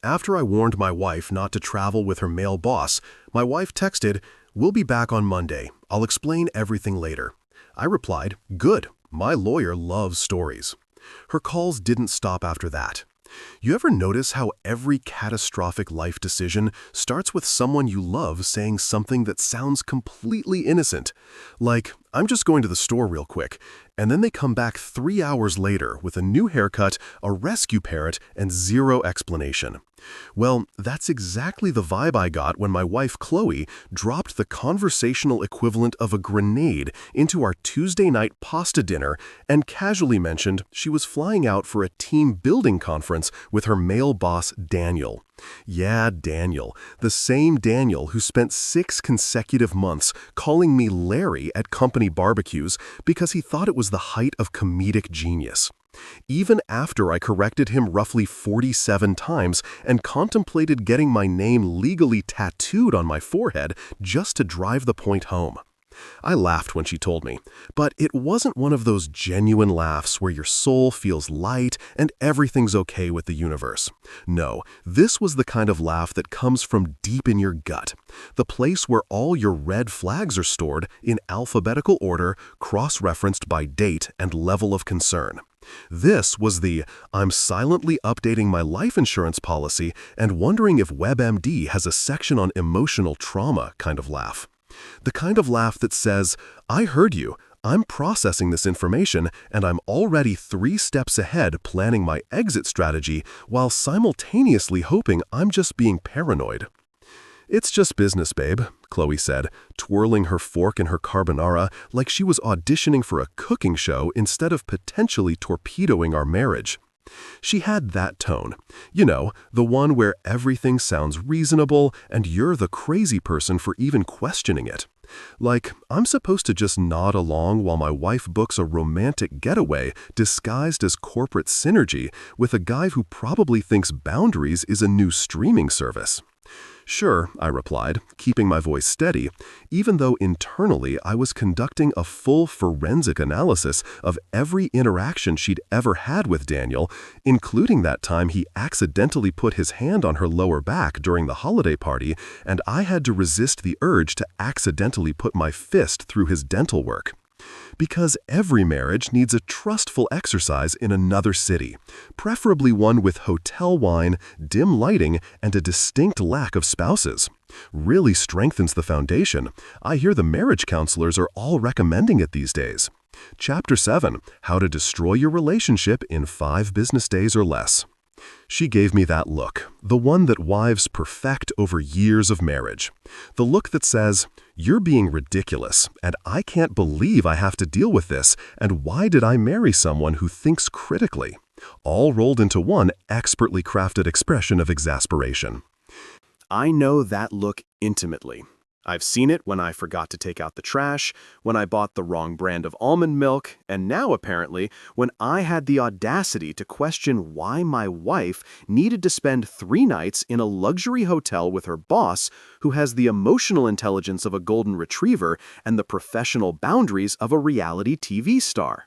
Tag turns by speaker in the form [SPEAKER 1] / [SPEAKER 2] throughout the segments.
[SPEAKER 1] After I warned my wife not to travel with her male boss, my wife texted, "We'll be back on Monday. I'll explain everything later." I replied, "Good. My lawyer loves stories." Her calls didn't stop after that. You ever notice how every catastrophic life decision starts with someone you love saying something that sounds completely innocent? Like, "I'm just going to the store real quick," and then they come back 3 hours later with a new haircut, a rescue parrot, and zero explanation. Well, that's exactly the vibe I got when my wife Chloe dropped the conversational equivalent of a grenade into our Tuesday night pasta dinner and casually mentioned she was flying out for a team building conference with her male boss Daniel. Yeah, Daniel, the same Daniel who spent 6 consecutive months calling me Larry at company barbecues because he thought it was the height of comedic genius. Even after I corrected him roughly 47 times and contemplated getting my name legally tattooed on my forehead just to drive the point home. I laughed when she told me, but it wasn't one of those genuine laughs where your soul feels light and everything's okay with the universe. No, this was the kind of laugh that comes from deep in your gut, the place where all your red flags are stored in alphabetical order, cross-referenced by date and level of concern. This was the "I'm silently updating my life insurance policy and wondering if WebMD has a section on emotional trauma" kind of laugh. The kind of laugh that says, "I heard you, I'm processing this information, and I'm already 3 steps ahead planning my exit strategy while simultaneously hoping I'm just being paranoid." "It's just business, babe," Chloe said, twirling her fork in her carbonara like she was auditioning for a cooking show instead of potentially torpedoing our marriage. She had that tone. You know, the one where everything sounds reasonable and you're the crazy person for even questioning it. Like, I'm supposed to just nod along while my wife books a romantic getaway disguised as corporate synergy with a guy who probably thinks Boundaries is a new streaming service. "Sure," I replied, keeping my voice steady, even though internally I was conducting a full forensic analysis of every interaction she'd ever had with Daniel, including that time he accidentally put his hand on her lower back during the holiday party, and I had to resist the urge to accidentally put my fist through his dental work. Because every marriage needs a trustful exercise in another city, preferably one with hotel wine, dim lighting, and a distinct lack of spouses. Really strengthens the foundation. I hear the marriage counselors are all recommending it these days. Chapter 7, How to Destroy Your Relationship in 5 Business Days or Less. She gave me that look, the one that wives perfect over years of marriage. The look that says, "You're being ridiculous, and I can't believe I have to deal with this, and why did I marry someone who thinks critically?" All rolled into one expertly crafted expression of exasperation. I know that look intimately. I've seen it when I forgot to take out the trash, when I bought the wrong brand of almond milk, and now apparently when I had the audacity to question why my wife needed to spend 3 nights in a luxury hotel with her boss who has the emotional intelligence of a golden retriever and the professional boundaries of a reality TV star.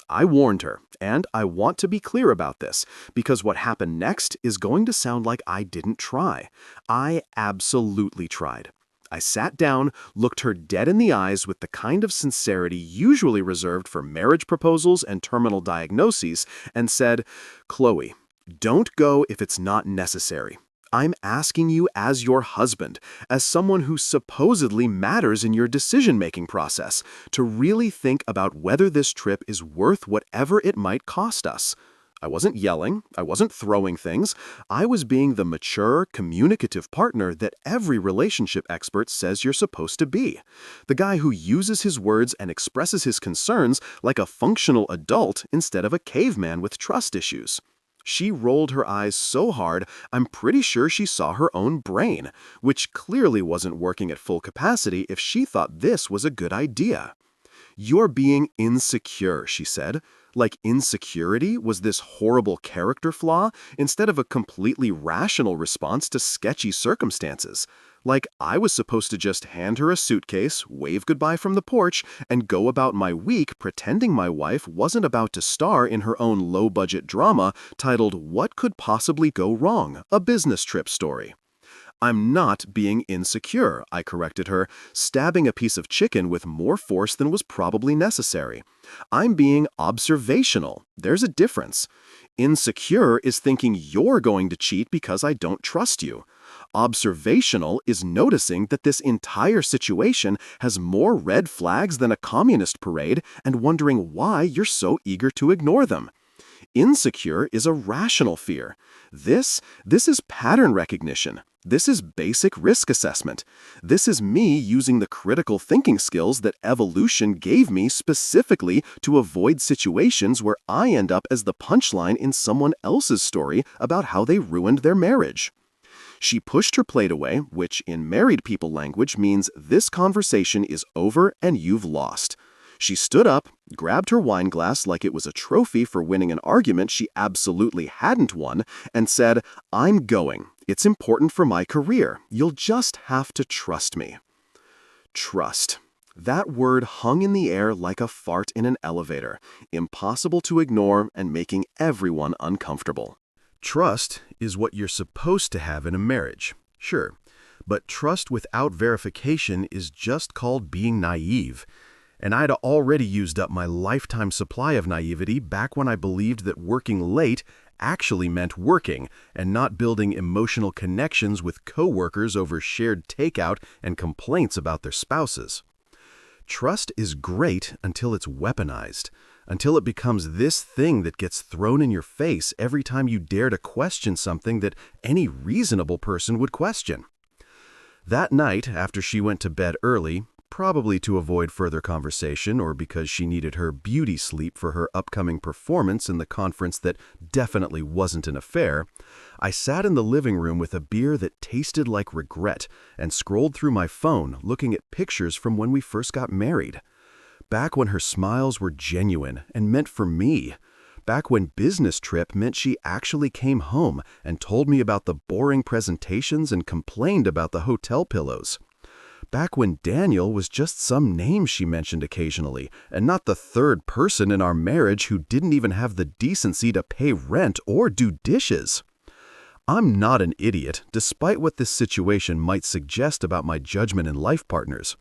[SPEAKER 1] I warned her, and I want to be clear about this, because what happened next is going to sound like I didn't try. I absolutely tried. I sat down, looked her dead in the eyes with the kind of sincerity usually reserved for marriage proposals and terminal diagnoses, and said, "Chloe, don't go if it's not necessary. I'm asking you as your husband, as someone who supposedly matters in your decision-making process, to really think about whether this trip is worth whatever it might cost us." I wasn't yelling, I wasn't throwing things, I was being the mature, communicative partner that every relationship expert says you're supposed to be. The guy who uses his words and expresses his concerns like a functional adult instead of a caveman with trust issues. She rolled her eyes so hard, I'm pretty sure she saw her own brain, which clearly wasn't working at full capacity if she thought this was a good idea. "You're being insecure," she said. Like insecurity was this horrible character flaw instead of a completely rational response to sketchy circumstances. Like I was supposed to just hand her a suitcase, wave goodbye from the porch, and go about my week pretending my wife wasn't about to star in her own low-budget drama titled What Could Possibly Go Wrong? A Business Trip Story. I'm not being insecure, I corrected her, stabbing a piece of chicken with more force than was probably necessary. I'm being observational. There's a difference. Insecure is thinking you're going to cheat because I don't trust you. Observational is noticing that this entire situation has more red flags than a communist parade and wondering why you're so eager to ignore them. Insecure is a rational fear. This is pattern recognition. This is basic risk assessment. This is me using the critical thinking skills that evolution gave me specifically to avoid situations where I end up as the punchline in someone else's story about how they ruined their marriage. She pushed her plate away, which in married people language means this conversation is over and you've lost. She stood up, grabbed her wine glass like it was a trophy for winning an argument she absolutely hadn't won, and said, "I'm going. It's important for my career. You'll just have to trust me." Trust. That word hung in the air like a fart in an elevator, impossible to ignore and making everyone uncomfortable. Trust is what you're supposed to have in a marriage, sure, but trust without verification is just called being naive. And I'd already used up my lifetime supply of naivety back when I believed that working late actually meant working and not building emotional connections with coworkers over shared takeout and complaints about their spouses. Trust is great until it's weaponized, until it becomes this thing that gets thrown in your face every time you dare to question something that any reasonable person would question. That night, after she went to bed early, probably to avoid further conversation or because she needed her beauty sleep for her upcoming performance in the conference that definitely wasn't an affair, I sat in the living room with a beer that tasted like regret and scrolled through my phone looking at pictures from when we first got married. Back when her smiles were genuine and meant for me. Back when business trip meant she actually came home and told me about the boring presentations and complained about the hotel pillows. Back when Daniel was just some name she mentioned occasionally, and not the third person in our marriage who didn't even have the decency to pay rent or do dishes. I'm not an idiot, despite what this situation might suggest about my judgment in life partners.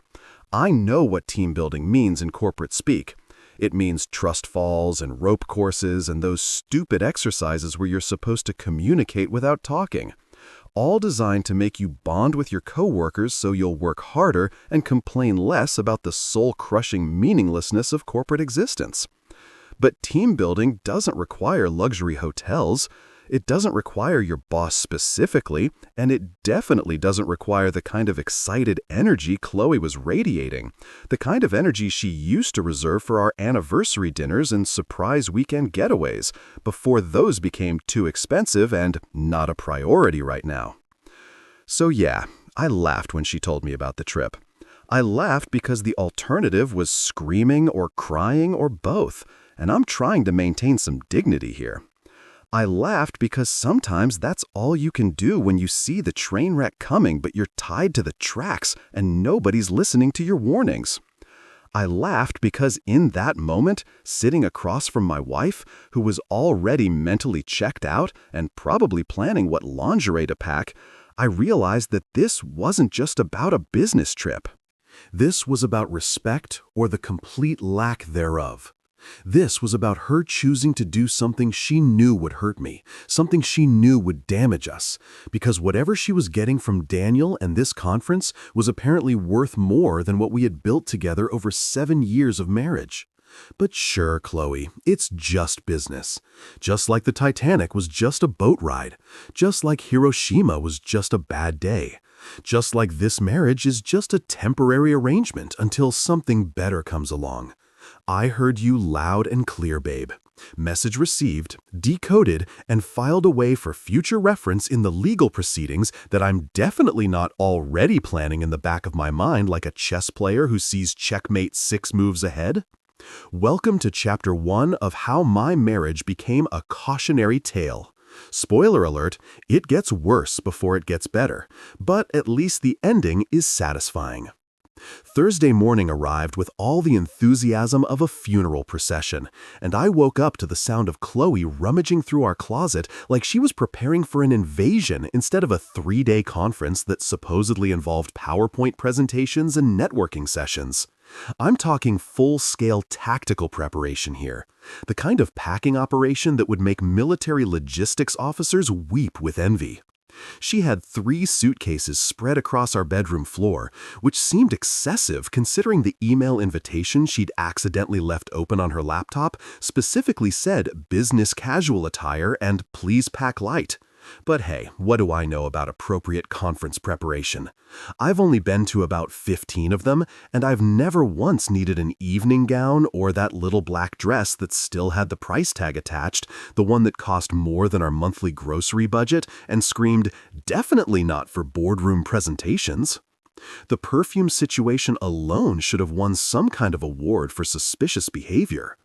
[SPEAKER 1] I know what team building means in corporate speak. It means trust falls and rope courses and those stupid exercises where you're supposed to communicate without talking. All designed to make you bond with your coworkers so you'll work harder and complain less about the soul-crushing meaninglessness of corporate existence. But team building doesn't require luxury hotels. It doesn't require your boss specifically, and it definitely doesn't require the kind of excited energy Chloe was radiating, the kind of energy she used to reserve for our anniversary dinners and surprise weekend getaways, before those became too expensive and not a priority right now. So yeah, I laughed when she told me about the trip. I laughed because the alternative was screaming or crying or both, and I'm trying to maintain some dignity here. I laughed because sometimes that's all you can do when you see the train wreck coming but you're tied to the tracks and nobody's listening to your warnings. I laughed because in that moment, sitting across from my wife, who was already mentally checked out and probably planning what lingerie to pack, I realized that this wasn't just about a business trip. This was about respect or the complete lack thereof. This was about her choosing to do something she knew would hurt me, something she knew would damage us, because whatever she was getting from Daniel and this conference was apparently worth more than what we had built together over 7 years of marriage. But sure, Chloe, it's just business. Just like the Titanic was just a boat ride. Just like Hiroshima was just a bad day. Just like this marriage is just a temporary arrangement until something better comes along. I heard you loud and clear, babe. Message received, decoded, and filed away for future reference in the legal proceedings that I'm definitely not already planning in the back of my mind like a chess player who sees checkmate 6 moves ahead. Welcome to Chapter 1 of How My Marriage Became a Cautionary Tale. Spoiler alert, it gets worse before it gets better, but at least the ending is satisfying. Thursday morning arrived with all the enthusiasm of a funeral procession, and I woke up to the sound of Chloe rummaging through our closet like she was preparing for an invasion instead of a 3-day conference that supposedly involved PowerPoint presentations and networking sessions. I'm talking full-scale tactical preparation here, the kind of packing operation that would make military logistics officers weep with envy. She had 3 suitcases spread across our bedroom floor, which seemed excessive considering the email invitation she'd accidentally left open on her laptop specifically said business casual attire and please pack light. But hey, what do I know about appropriate conference preparation? I've only been to about 15 of them, and I've never once needed an evening gown or that little black dress that still had the price tag attached, the one that cost more than our monthly grocery budget and screamed, "Definitely not for boardroom presentations." The perfume situation alone should have won some kind of award for suspicious behavior.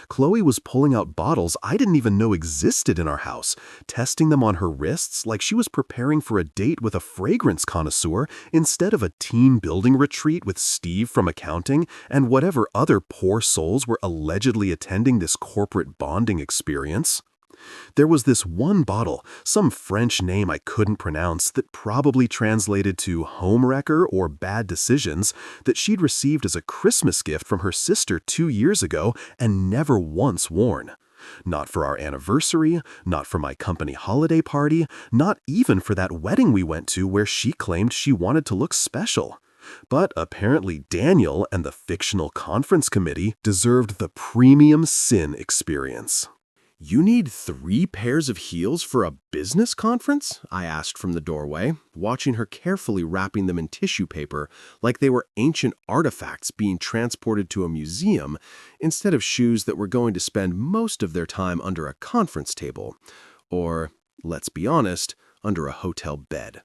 [SPEAKER 1] Chloe was pulling out bottles I didn't even know existed in our house, testing them on her wrists like she was preparing for a date with a fragrance connoisseur instead of a team building retreat with Steve from accounting and whatever other poor souls were allegedly attending this corporate bonding experience. There was this one bottle, some French name I couldn't pronounce that probably translated to homewrecker or bad decisions, that she'd received as a Christmas gift from her sister 2 years ago and never once worn. Not for our anniversary, not for my company holiday party, not even for that wedding we went to where she claimed she wanted to look special. But apparently Daniel and the fictional conference committee deserved the premium sin experience. "You need 3 pairs of heels for a business conference?" I asked from the doorway, watching her carefully wrapping them in tissue paper like they were ancient artifacts being transported to a museum instead of shoes that were going to spend most of their time under a conference table. Or, let's be honest, under a hotel bed.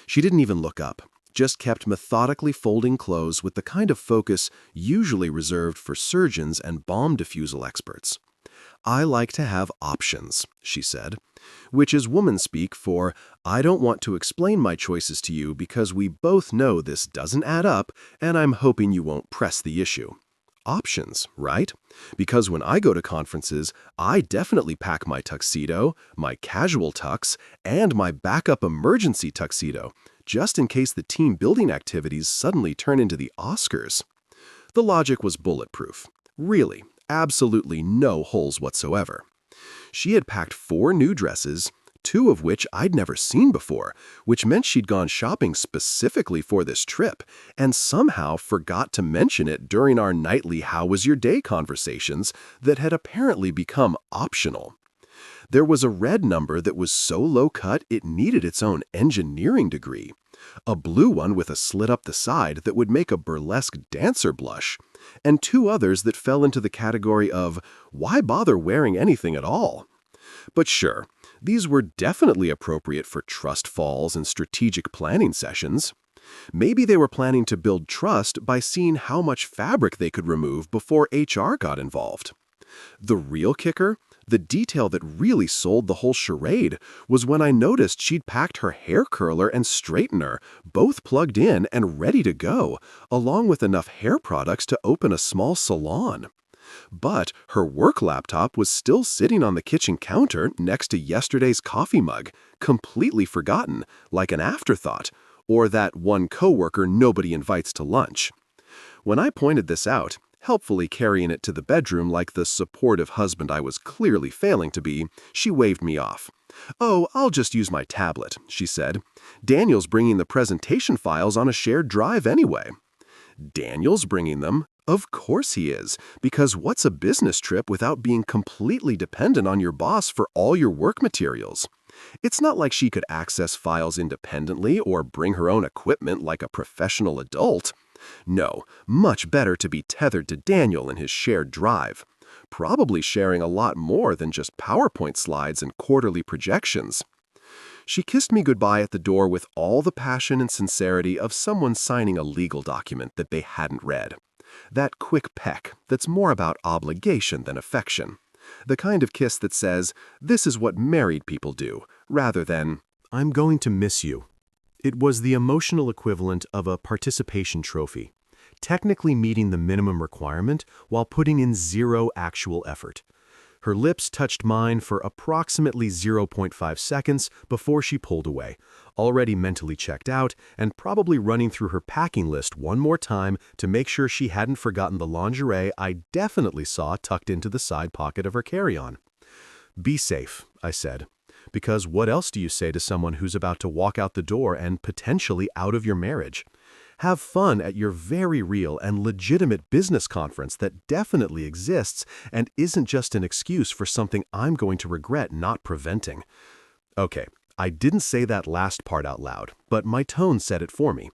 [SPEAKER 1] She didn't even look up, just kept methodically folding clothes with the kind of focus usually reserved for surgeons and bomb defusal experts. "I like to have options," she said, which is woman speak for, "I don't want to explain my choices to you because we both know this doesn't add up and I'm hoping you won't press the issue." Options, right? Because when I go to conferences, I definitely pack my tuxedo, my casual tux, and my backup emergency tuxedo, just in case the team building activities suddenly turn into the Oscars. The logic was bulletproof. Really. Absolutely no holes whatsoever. She had packed 4 new dresses, 2 of which I'd never seen before, which meant she'd gone shopping specifically for this trip, and somehow forgot to mention it during our nightly "How was your day?" conversations that had apparently become optional. There was a red number that was so low-cut it needed its own engineering degree, a blue one with a slit up the side that would make a burlesque dancer blush, and 2 others that fell into the category of, why bother wearing anything at all? But sure, these were definitely appropriate for trust falls and strategic planning sessions. Maybe they were planning to build trust by seeing how much fabric they could remove before HR got involved. The real kicker, the detail that really sold the whole charade, was when I noticed she'd packed her hair curler and straightener, both plugged in and ready to go, along with enough hair products to open a small salon. But her work laptop was still sitting on the kitchen counter next to yesterday's coffee mug, completely forgotten, like an afterthought, or that one coworker nobody invites to lunch. When I pointed this out, helpfully carrying it to the bedroom like the supportive husband I was clearly failing to be, she waved me off. "Oh, I'll just use my tablet," she said. "Daniel's bringing the presentation files on a shared drive anyway." Daniel's bringing them? Of course he is, because what's a business trip without being completely dependent on your boss for all your work materials? It's not like she could access files independently or bring her own equipment like a professional adult. No, much better to be tethered to Daniel in his shared drive, probably sharing a lot more than just PowerPoint slides and quarterly projections. She kissed me goodbye at the door with all the passion and sincerity of someone signing a legal document that they hadn't read. That quick peck that's more about obligation than affection. The kind of kiss that says, "This is what married people do," rather than, "I'm going to miss you." It was the emotional equivalent of a participation trophy, technically meeting the minimum requirement while putting in zero actual effort. Her lips touched mine for approximately 0.5 seconds before she pulled away, already mentally checked out and probably running through her packing list one more time to make sure she hadn't forgotten the lingerie I definitely saw tucked into the side pocket of her carry-on. "Be safe," I said, because what else do you say to someone who's about to walk out the door and potentially out of your marriage? Have fun at your very real and legitimate business conference that definitely exists and isn't just an excuse for something I'm going to regret not preventing. Okay, I didn't say that last part out loud, but my tone said it for me.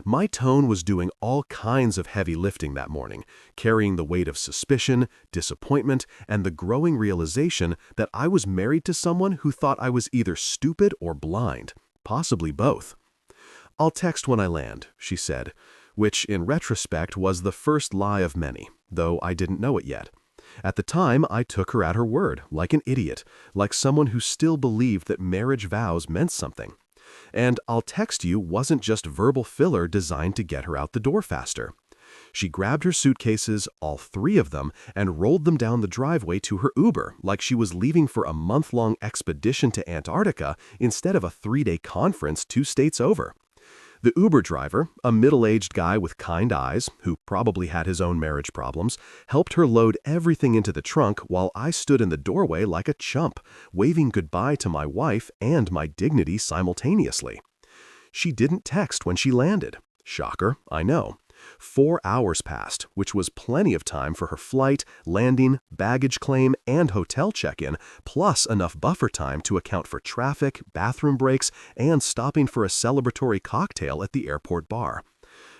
[SPEAKER 1] My tone was doing all kinds of heavy lifting that morning, carrying the weight of suspicion, disappointment, and the growing realization that I was married to someone who thought I was either stupid or blind, possibly both. "I'll text when I land," she said, which in retrospect was the first lie of many, though I didn't know it yet. At the time, I took her at her word, like an idiot, like someone who still believed that marriage vows meant something. And "I'll text you" wasn't just verbal filler designed to get her out the door faster. She grabbed her suitcases, all 3 of them, and rolled them down the driveway to her Uber like she was leaving for a month-long expedition to Antarctica instead of a 3-day conference 2 states over. The Uber driver, a middle-aged guy with kind eyes, who probably had his own marriage problems, helped her load everything into the trunk while I stood in the doorway like a chump, waving goodbye to my wife and my dignity simultaneously. She didn't text when she landed. Shocker, I know. 4 hours passed, which was plenty of time for her flight, landing, baggage claim, and hotel check-in, plus enough buffer time to account for traffic, bathroom breaks, and stopping for a celebratory cocktail at the airport bar.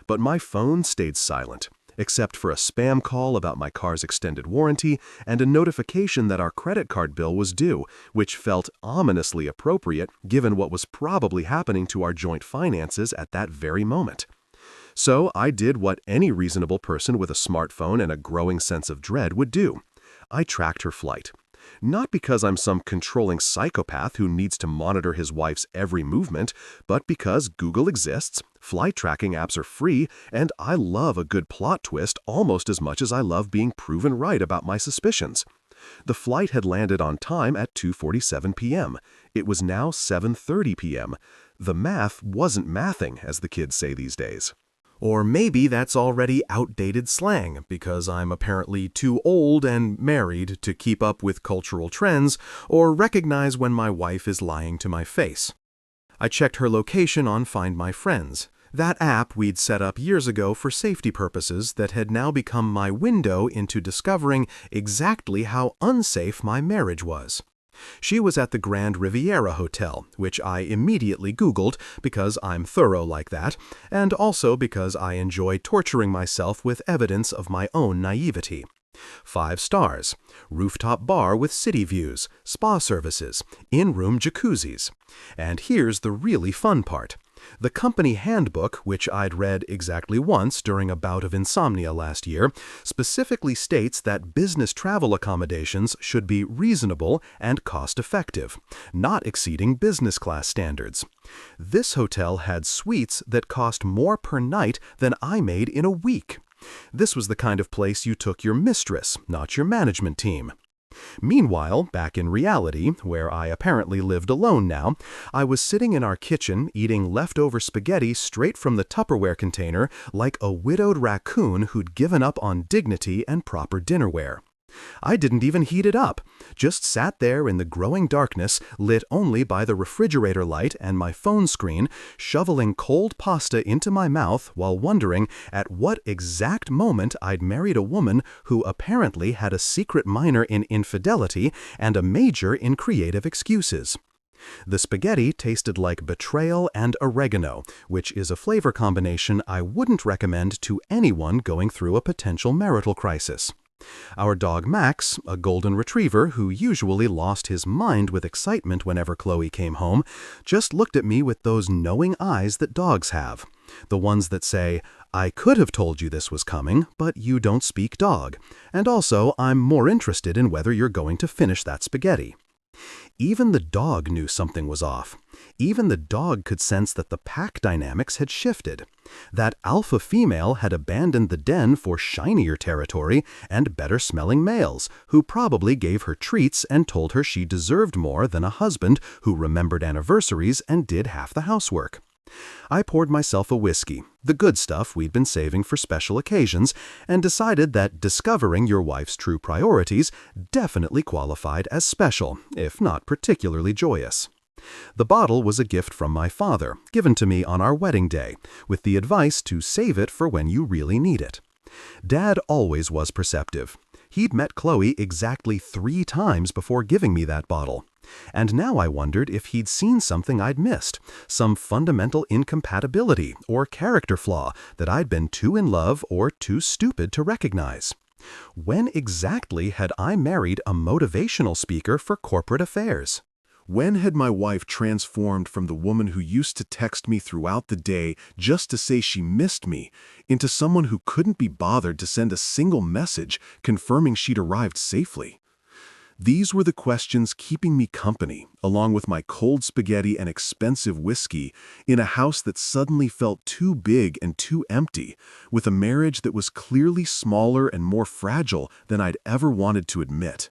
[SPEAKER 1] But my phone stayed silent, except for a spam call about my car's extended warranty and a notification that our credit card bill was due, which felt ominously appropriate given what was probably happening to our joint finances at that very moment. So I did what any reasonable person with a smartphone and a growing sense of dread would do. I tracked her flight. Not because I'm some controlling psychopath who needs to monitor his wife's every movement, but because Google exists, flight tracking apps are free, and I love a good plot twist almost as much as I love being proven right about my suspicions. The flight had landed on time at 2:47 p.m. It was now 7:30 p.m. The math wasn't mathing, as the kids say these days. Or maybe that's already outdated slang, because I'm apparently too old and married to keep up with cultural trends or recognize when my wife is lying to my face. I checked her location on Find My Friends, that app we'd set up years ago for safety purposes that had now become my window into discovering exactly how unsafe my marriage was. She was at the Grand Riviera Hotel, which I immediately Googled because I'm thorough like that, and also because I enjoy torturing myself with evidence of my own naivety. 5 stars, rooftop bar with city views, spa services, in-room jacuzzis. And here's the really fun part. The company handbook, which I'd read exactly once during a bout of insomnia last year, specifically states that business travel accommodations should be reasonable and cost-effective, not exceeding business class standards. This hotel had suites that cost more per night than I made in a week. This was the kind of place you took your mistress, not your management team. Meanwhile, back in reality, where I apparently lived alone now, I was sitting in our kitchen eating leftover spaghetti straight from the Tupperware container like a widowed raccoon who'd given up on dignity and proper dinnerware. I didn't even heat it up, just sat there in the growing darkness lit only by the refrigerator light and my phone screen, shoveling cold pasta into my mouth while wondering at what exact moment I'd married a woman who apparently had a secret minor in infidelity and a major in creative excuses. The spaghetti tasted like betrayal and oregano, which is a flavor combination I wouldn't recommend to anyone going through a potential marital crisis. Our dog Max, a golden retriever who usually lost his mind with excitement whenever Chloe came home, just looked at me with those knowing eyes that dogs have. The ones that say, "I could have told you this was coming, but you don't speak dog. And also, I'm more interested in whether you're going to finish that spaghetti." Even the dog knew something was off. Even the dog could sense that the pack dynamics had shifted. That alpha female had abandoned the den for shinier territory and better-smelling males, who probably gave her treats and told her she deserved more than a husband who remembered anniversaries and did half the housework. I poured myself a whiskey, the good stuff we'd been saving for special occasions, and decided that discovering your wife's true priorities definitely qualified as special, if not particularly joyous. The bottle was a gift from my father, given to me on our wedding day, with the advice to save it for when you really need it. Dad always was perceptive. He'd met Chloe exactly 3 times before giving me that bottle. And now I wondered if he'd seen something I'd missed, some fundamental incompatibility or character flaw that I'd been too in love or too stupid to recognize. When exactly had I married a motivational speaker for corporate affairs?
[SPEAKER 2] When had my wife transformed from the woman who used to text me throughout the day just to say she missed me into someone who couldn't be bothered to send a single message confirming she'd arrived safely? These were the questions keeping me company, along with my cold spaghetti and expensive whiskey, in a house that suddenly felt too big and too empty, with a marriage that was clearly smaller and more fragile than I'd ever wanted to admit.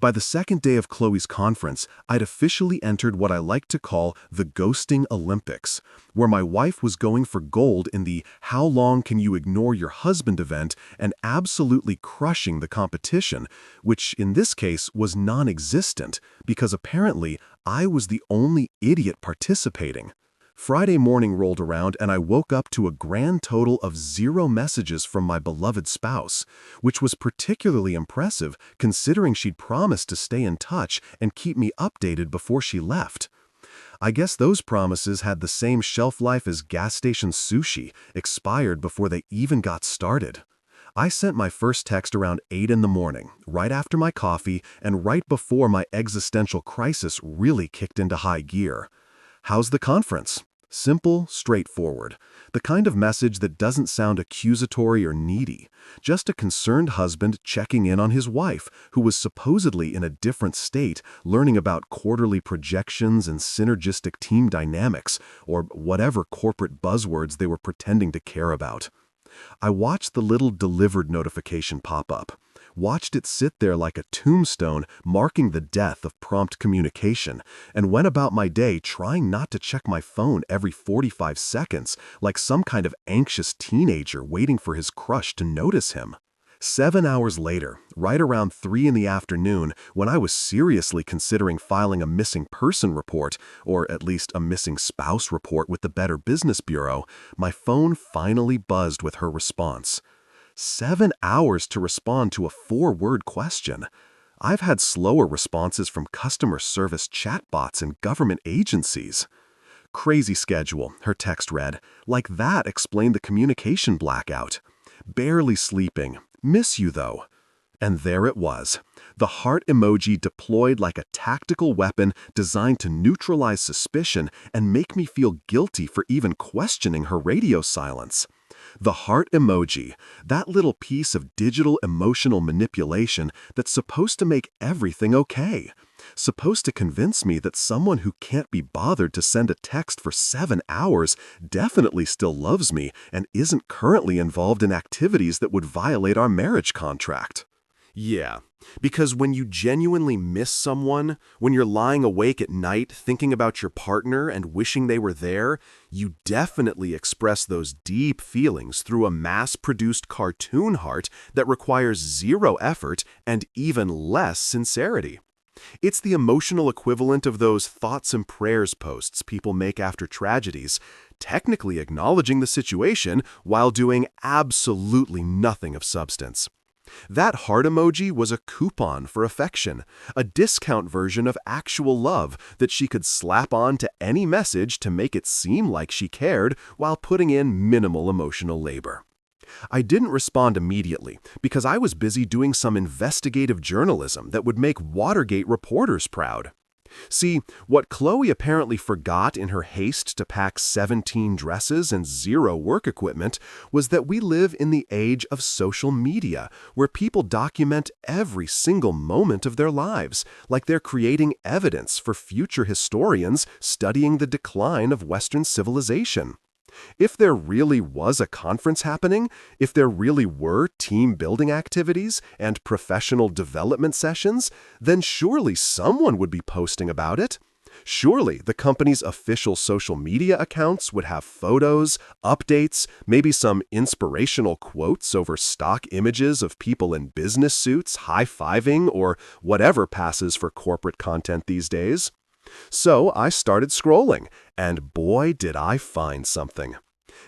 [SPEAKER 2] By the second day of Chloe's conference, I'd officially entered what I like to call the ghosting Olympics, where my wife was going for gold in the "how long can you ignore your husband" event and absolutely crushing the competition, which in this case was non-existent because apparently I was the only idiot participating. Friday morning rolled around and I woke up to a grand total of 0 messages from my beloved spouse, which was particularly impressive considering she'd promised to stay in touch and keep me updated before she left. I guess those promises had the same shelf life as gas station sushi, expired before they even got started. I sent my first text around 8 in the morning, right after my coffee and right before my existential crisis really kicked into high gear. "How's the conference?" Simple, straightforward. The kind of message that doesn't sound accusatory or needy. Just a concerned husband checking in on his wife, who was supposedly in a different state, learning about quarterly projections and synergistic team dynamics, or whatever corporate buzzwords they were pretending to care about. I watched the little delivered notification pop up. Watched it sit there like a tombstone marking the death of prompt communication, and went about my day trying not to check my phone every 45 seconds like some kind of anxious teenager waiting for his crush to notice him. 7 hours later, right around 3 in the afternoon, when I was seriously considering filing a missing person report, or at least a missing spouse report with the Better Business Bureau, my phone finally buzzed with her response. 7 hours to respond to a 4-word question. I've had slower responses from customer service chatbots and government agencies. "Crazy schedule," her text read. Like that explained the communication blackout. "Barely sleeping. Miss you though." And there it was. The heart emoji deployed like a tactical weapon designed to neutralize suspicion and make me feel guilty for even questioning her radio silence. The heart emoji, that little piece of digital emotional manipulation that's supposed to make everything okay. Supposed to convince me that someone who can't be bothered to send a text for 7 hours definitely still loves me and isn't currently involved in activities that would violate our marriage contract. Yeah, because when you genuinely miss someone, when you're lying awake at night thinking about your partner and wishing they were there, you definitely express those deep feelings through a mass-produced cartoon heart that requires 0 effort and even less sincerity. It's the emotional equivalent of those thoughts and prayers posts people make after tragedies, technically acknowledging the situation while doing absolutely nothing of substance. That heart emoji was a coupon for affection, a discount version of actual love that she could slap on to any message to make it seem like she cared while putting in minimal emotional labor. I didn't respond immediately because I was busy doing some investigative journalism that would make Watergate reporters proud.
[SPEAKER 1] See, what Chloe apparently forgot in her haste to pack 17 dresses and 0 work equipment was that we live in the age of social media, where people document every single moment of their lives, like they're creating evidence for future historians studying the decline of Western civilization. If there really was a conference happening, if there really were team-building activities and professional development sessions, then surely someone would be posting about it. Surely the company's official social media accounts would have photos, updates, maybe some inspirational quotes over stock images of people in business suits high-fiving or whatever passes for corporate content these days. So I started scrolling, and boy did I find something.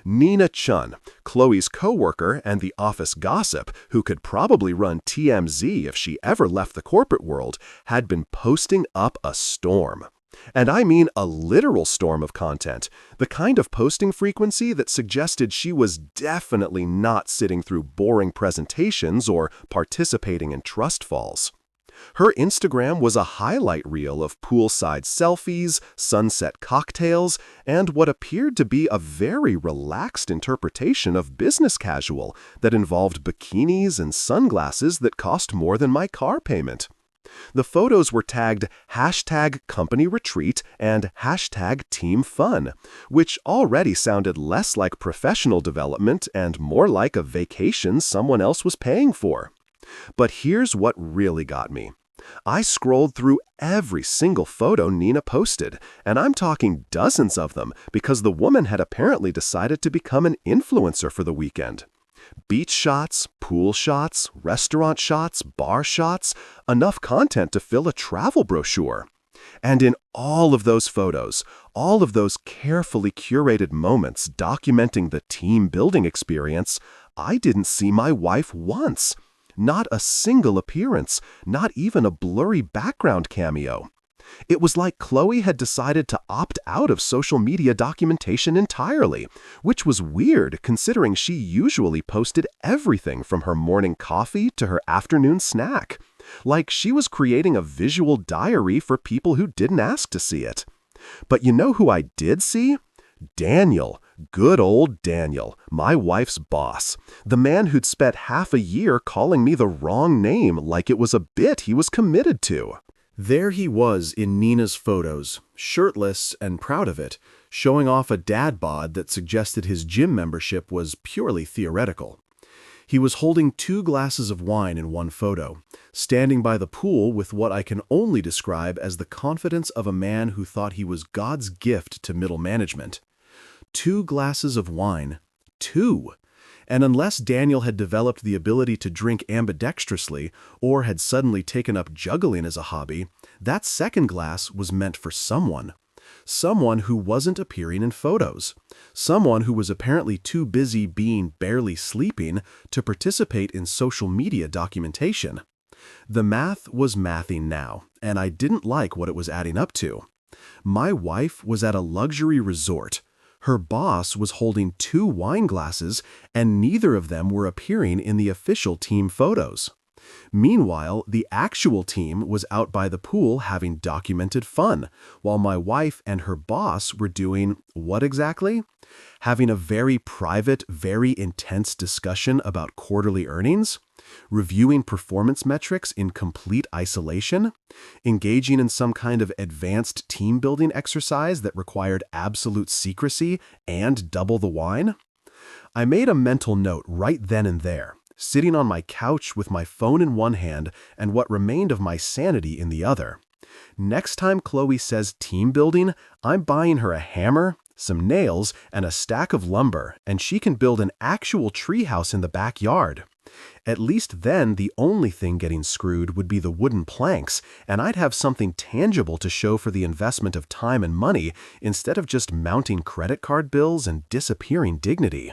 [SPEAKER 1] Nina Chun, Chloe's coworker and the office gossip who could probably run TMZ if she ever left the corporate world, had been posting up a storm. And I mean a literal storm of content, the kind of posting frequency that suggested she was definitely not sitting through boring presentations or participating in trust falls. Her Instagram was a highlight reel of poolside selfies, sunset cocktails, and what appeared to be a very relaxed interpretation of business casual that involved bikinis and sunglasses that cost more than my car payment. The photos were tagged #company-retreat and #team-fun, which already sounded less like professional development and more like a vacation someone else was paying for. But here's what really got me. I scrolled through every single photo Nina posted, and I'm talking dozens of them because the woman had apparently decided to become an influencer for the weekend. Beach shots, pool shots, restaurant shots, bar shots, enough content to fill a travel brochure. And in all of those photos, all of those carefully curated moments documenting the team-building experience, I didn't see my wife once. Not a single appearance, not even a blurry background cameo. It was like Chloe had decided to opt out of social media documentation entirely, which was weird considering she usually posted everything from her morning coffee to her afternoon snack. Like she was creating a visual diary for people who didn't ask to see it. But you know who I did see? Daniel. Good old Daniel, my wife's boss. The man who'd spent half a year calling me the wrong name like it was a bit he was committed to. There he was in Nina's photos, shirtless and proud of it, showing off a dad bod that suggested his gym membership was purely theoretical. He was holding 2 glasses of wine in one photo, standing by the pool with what I can only describe as the confidence of a man who thought he was God's gift to middle management. 2 glasses of wine. 2! And unless Daniel had developed the ability to drink ambidextrously or had suddenly taken up juggling as a hobby, that second glass was meant for someone. Someone who wasn't appearing in photos. Someone who was apparently too busy being barely sleeping to participate in social media documentation. The math was mathing now, and I didn't like what it was adding up to. My wife was at a luxury resort. Her boss was holding 2 wine glasses, and neither of them were appearing in the official team photos. Meanwhile, the actual team was out by the pool having documented fun, while my wife and her boss were doing what exactly? Having a very private, very intense discussion about quarterly earnings? Reviewing performance metrics in complete isolation? Engaging in some kind of advanced team-building exercise that required absolute secrecy and double the wine? I made a mental note right then and there, sitting on my couch with my phone in one hand and what remained of my sanity in the other. Next time Chloe says team building, I'm buying her a hammer, some nails, and a stack of lumber, and she can build an actual treehouse in the backyard. At least then the only thing getting screwed would be the wooden planks, and I'd have something tangible to show for the investment of time and money instead of just mounting credit card bills and disappearing dignity.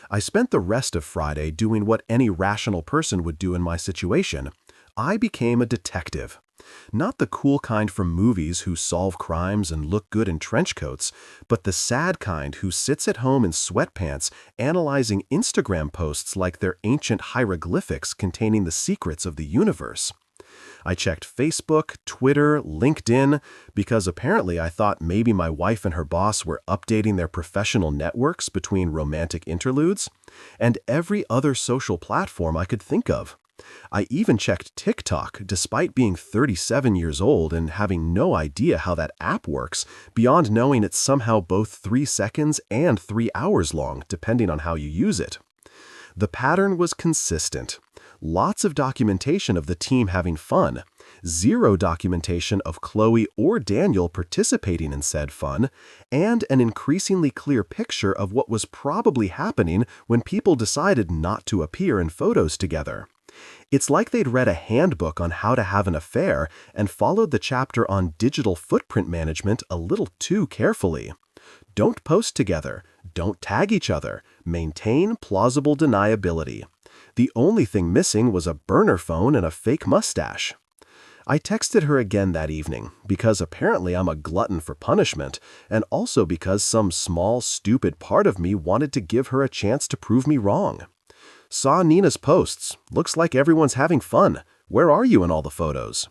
[SPEAKER 1] I spent the rest of Friday doing what any rational person would do in my situation. I became a detective. Not the cool kind from movies who solve crimes and look good in trench coats, but the sad kind who sits at home in sweatpants analyzing Instagram posts like they're ancient hieroglyphics containing the secrets of the universe. I checked Facebook, Twitter, LinkedIn, because apparently I thought maybe my wife and her boss were updating their professional networks between romantic interludes, and every other social platform I could think of. I even checked TikTok, despite being 37 years old and having no idea how that app works, beyond knowing it's somehow both 3 seconds and 3 hours long, depending on how you use it. The pattern was consistent. Lots of documentation of the team having fun, zero documentation of Chloe or Daniel participating in said fun, and an increasingly clear picture of what was probably happening when people decided not to appear in photos together. It's like they'd read a handbook on how to have an affair and followed the chapter on digital footprint management a little too carefully. Don't post together. Don't tag each other. Maintain plausible deniability. The only thing missing was a burner phone and a fake mustache. I texted her again that evening because apparently I'm a glutton for punishment, and also because some small, stupid part of me wanted to give her a chance to prove me wrong. Saw Nina's posts. Looks like everyone's having fun. Where are you in all the photos?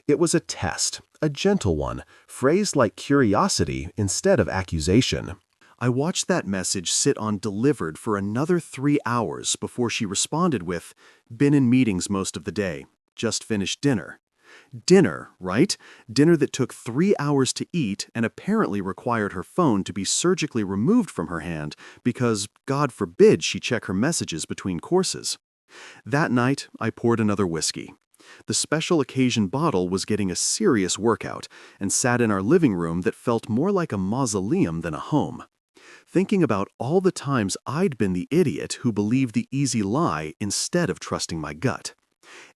[SPEAKER 1] It was a test, a gentle one, phrased like curiosity instead of accusation.
[SPEAKER 2] I watched that message sit on delivered for another 3 hours before she responded with, "Been in meetings most of the day. Just finished dinner." Dinner, right? Dinner that took 3 hours to eat and apparently required her phone to be surgically removed from her hand because, God forbid, she check her messages between courses. That night, I poured another whiskey. The special occasion bottle was getting a serious workout and sat in our living room that felt more like a mausoleum than a home. Thinking about all the times I'd been the idiot who believed the easy lie instead of trusting my gut.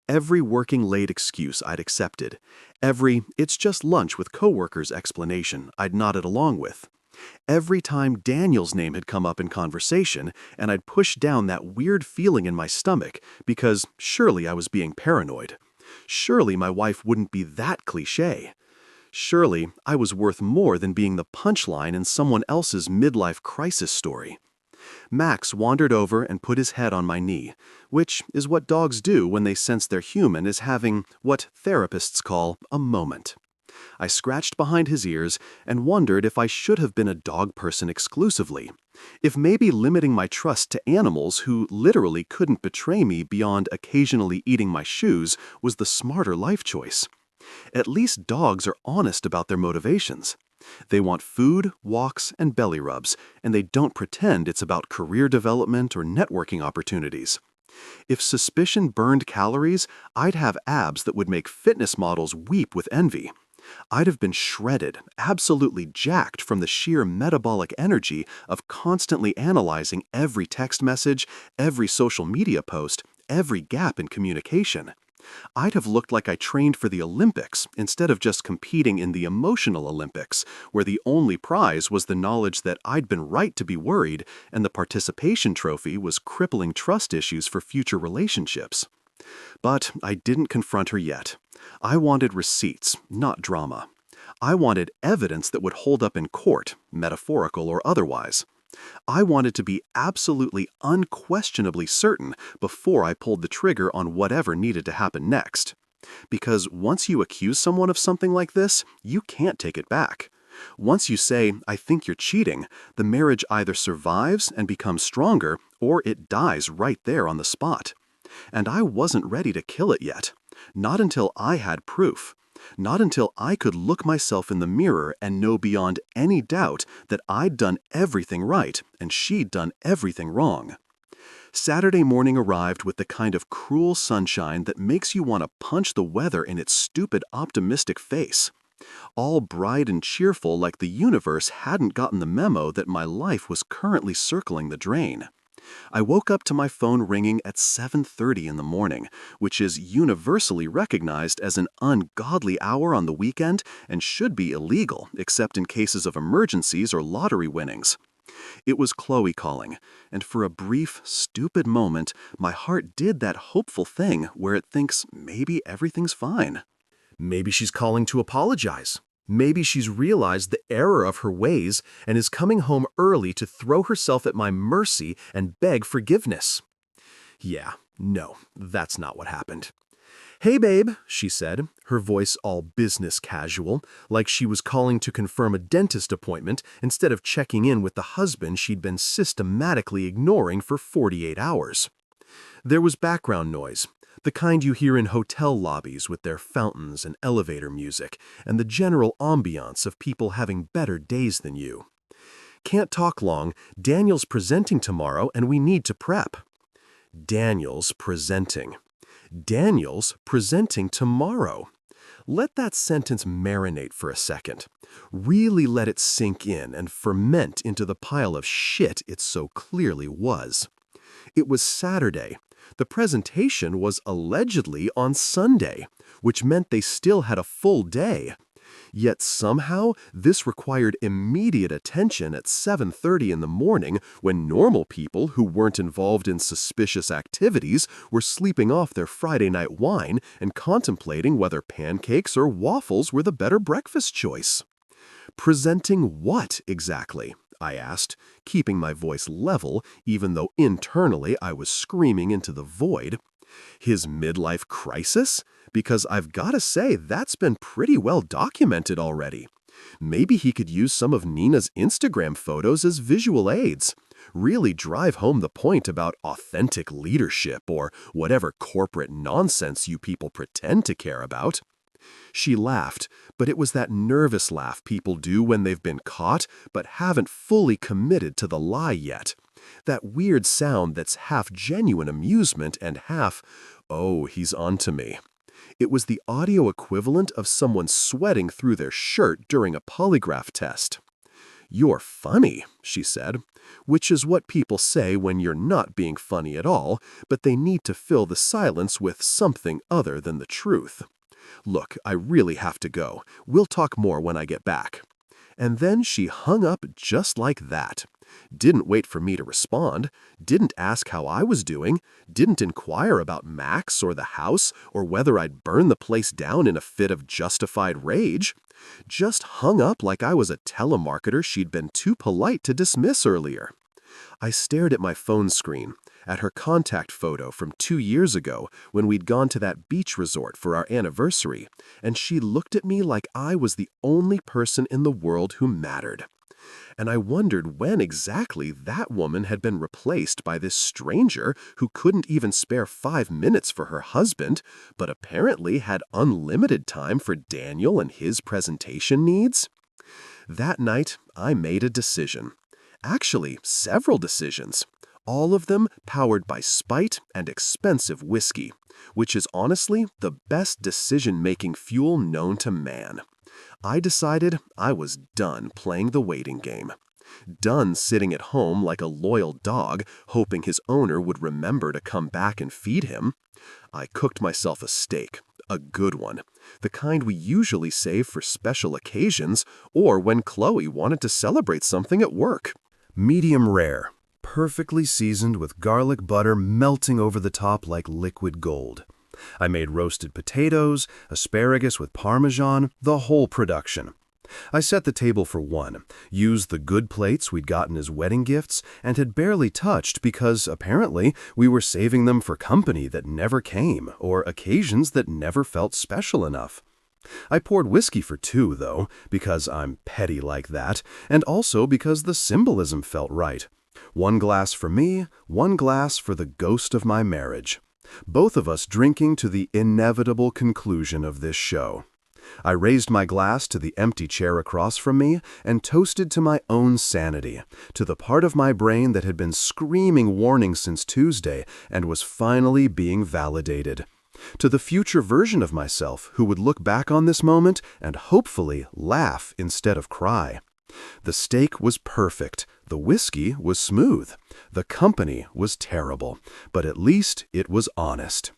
[SPEAKER 2] Every working late excuse I'd accepted. Every "it's just lunch with coworkers" explanation I'd nodded along with. Every time Daniel's name had come up in conversation and I'd pushed down that weird feeling in my stomach because surely I was being paranoid. Surely my wife wouldn't be that cliché. Surely I was worth more than being the punchline in someone else's midlife crisis story. Max wandered over and put his head on my knee, which is what dogs do when they sense their human is having what therapists call a moment. I scratched behind his ears and wondered if I should have been a dog person exclusively, if maybe limiting my trust to animals who literally couldn't betray me beyond occasionally eating my shoes was the smarter life choice. At least dogs are honest about their motivations. They want food, walks, and belly rubs, and they don't pretend it's about career development or networking opportunities. If suspicion burned calories, I'd have abs that would make fitness models weep with envy. I'd have been shredded, absolutely jacked from the sheer metabolic energy of constantly analyzing every text message, every social media post, every gap in communication. I'd have looked like I trained for the Olympics instead of just competing in the emotional Olympics, where the only prize was the knowledge that I'd been right to be worried and the participation trophy was crippling trust issues for future relationships. But I didn't confront her yet. I wanted receipts, not drama. I wanted evidence that would hold up in court, metaphorical or otherwise. I wanted to be absolutely unquestionably certain before I pulled the trigger on whatever needed to happen next. Because once you accuse someone of something like this, you can't take it back. Once you say, "I think you're cheating," the marriage either survives and becomes stronger, or it dies right there on the spot. And I wasn't ready to kill it yet. Not until I had proof. Not until I could look myself in the mirror and know beyond any doubt that I'd done everything right and she'd done everything wrong. Saturday morning arrived with the kind of cruel sunshine that makes you want to punch the weather in its stupid optimistic face. All bright and cheerful, like the universe hadn't gotten the memo that my life was currently circling the drain. I woke up to my phone ringing at 7:30 in the morning, which is universally recognized as an ungodly hour on the weekend and should be illegal except in cases of emergencies or lottery winnings. It was Chloe calling, and for a brief, stupid moment, my heart did that hopeful thing where it thinks maybe everything's fine.
[SPEAKER 1] Maybe she's calling to apologize. Maybe she's realized the error of her ways and is coming home early to throw herself at my mercy and beg forgiveness. Yeah, no, that's not what happened. "Hey, babe," she said, her voice all business casual, like she was calling to confirm a dentist appointment instead of checking in with the husband she'd been systematically ignoring for 48 hours. There was background noise, the kind you hear in hotel lobbies with their fountains and elevator music, and the general ambiance of people having better days than you. "Can't talk long. Daniel's presenting tomorrow and we need to prep." Daniel's presenting. Daniel's presenting tomorrow. Let that sentence marinate for a second. Really let it sink in and ferment into the pile of shit it so clearly was. It was Saturday. The presentation was allegedly on Sunday, which meant they still had a full day. Yet somehow, this required immediate attention at 7:30 in the morning when normal people who weren't involved in suspicious activities were sleeping off their Friday night wine and contemplating whether pancakes or waffles were the better breakfast choice. Presenting what exactly? I asked, keeping my voice level even though internally I was screaming into the void. His midlife crisis? Because I've got to say that's been pretty well documented already. Maybe he could use some of Nina's Instagram photos as visual aids. Really drive home the point about authentic leadership or whatever corporate nonsense you people pretend to care about. She laughed, but it was that nervous laugh people do when they've been caught but haven't fully committed to the lie yet. That weird sound that's half genuine amusement and half, "Oh, he's onto me." It was the audio equivalent of someone sweating through their shirt during a polygraph test. "You're funny," she said, which is what people say when you're not being funny at all, but they need to fill the silence with something other than the truth. "Look, I really have to go. We'll talk more when I get back." And then she hung up just like that. Didn't wait for me to respond, didn't ask how I was doing, didn't inquire about Max or the house or whether I'd burn the place down in a fit of justified rage. Just hung up like I was a telemarketer she'd been too polite to dismiss earlier. I stared at my phone screen, at her contact photo from 2 years ago when we'd gone to that beach resort for our anniversary, and she looked at me like I was the only person in the world who mattered. And I wondered when exactly that woman had been replaced by this stranger who couldn't even spare 5 minutes for her husband, but apparently had unlimited time for Daniel and his presentation needs. That night, I made a decision. Actually, several decisions. All of them powered by spite and expensive whiskey, which is honestly the best decision-making fuel known to man. I decided I was done playing the waiting game. Done sitting at home like a loyal dog, hoping his owner would remember to come back and feed him. I cooked myself a steak, a good one, the kind we usually save for special occasions or when Chloe wanted to celebrate something at work. Medium rare, perfectly seasoned with garlic butter melting over the top like liquid gold. I made roasted potatoes, asparagus with Parmesan, the whole production. I set the table for one, used the good plates we'd gotten as wedding gifts and had barely touched because, apparently, we were saving them for company that never came or occasions that never felt special enough. I poured whiskey for 2, though, because I'm petty like that, and also because the symbolism felt right. 1 glass for me, 1 glass for the ghost of my marriage. Both of us drinking to the inevitable conclusion of this show. I raised my glass to the empty chair across from me and toasted to my own sanity, to the part of my brain that had been screaming warning since Tuesday and was finally being validated. To the future version of myself who would look back on this moment and hopefully laugh instead of cry. The steak was perfect, the whiskey was smooth, the company was terrible, but at least it was honest.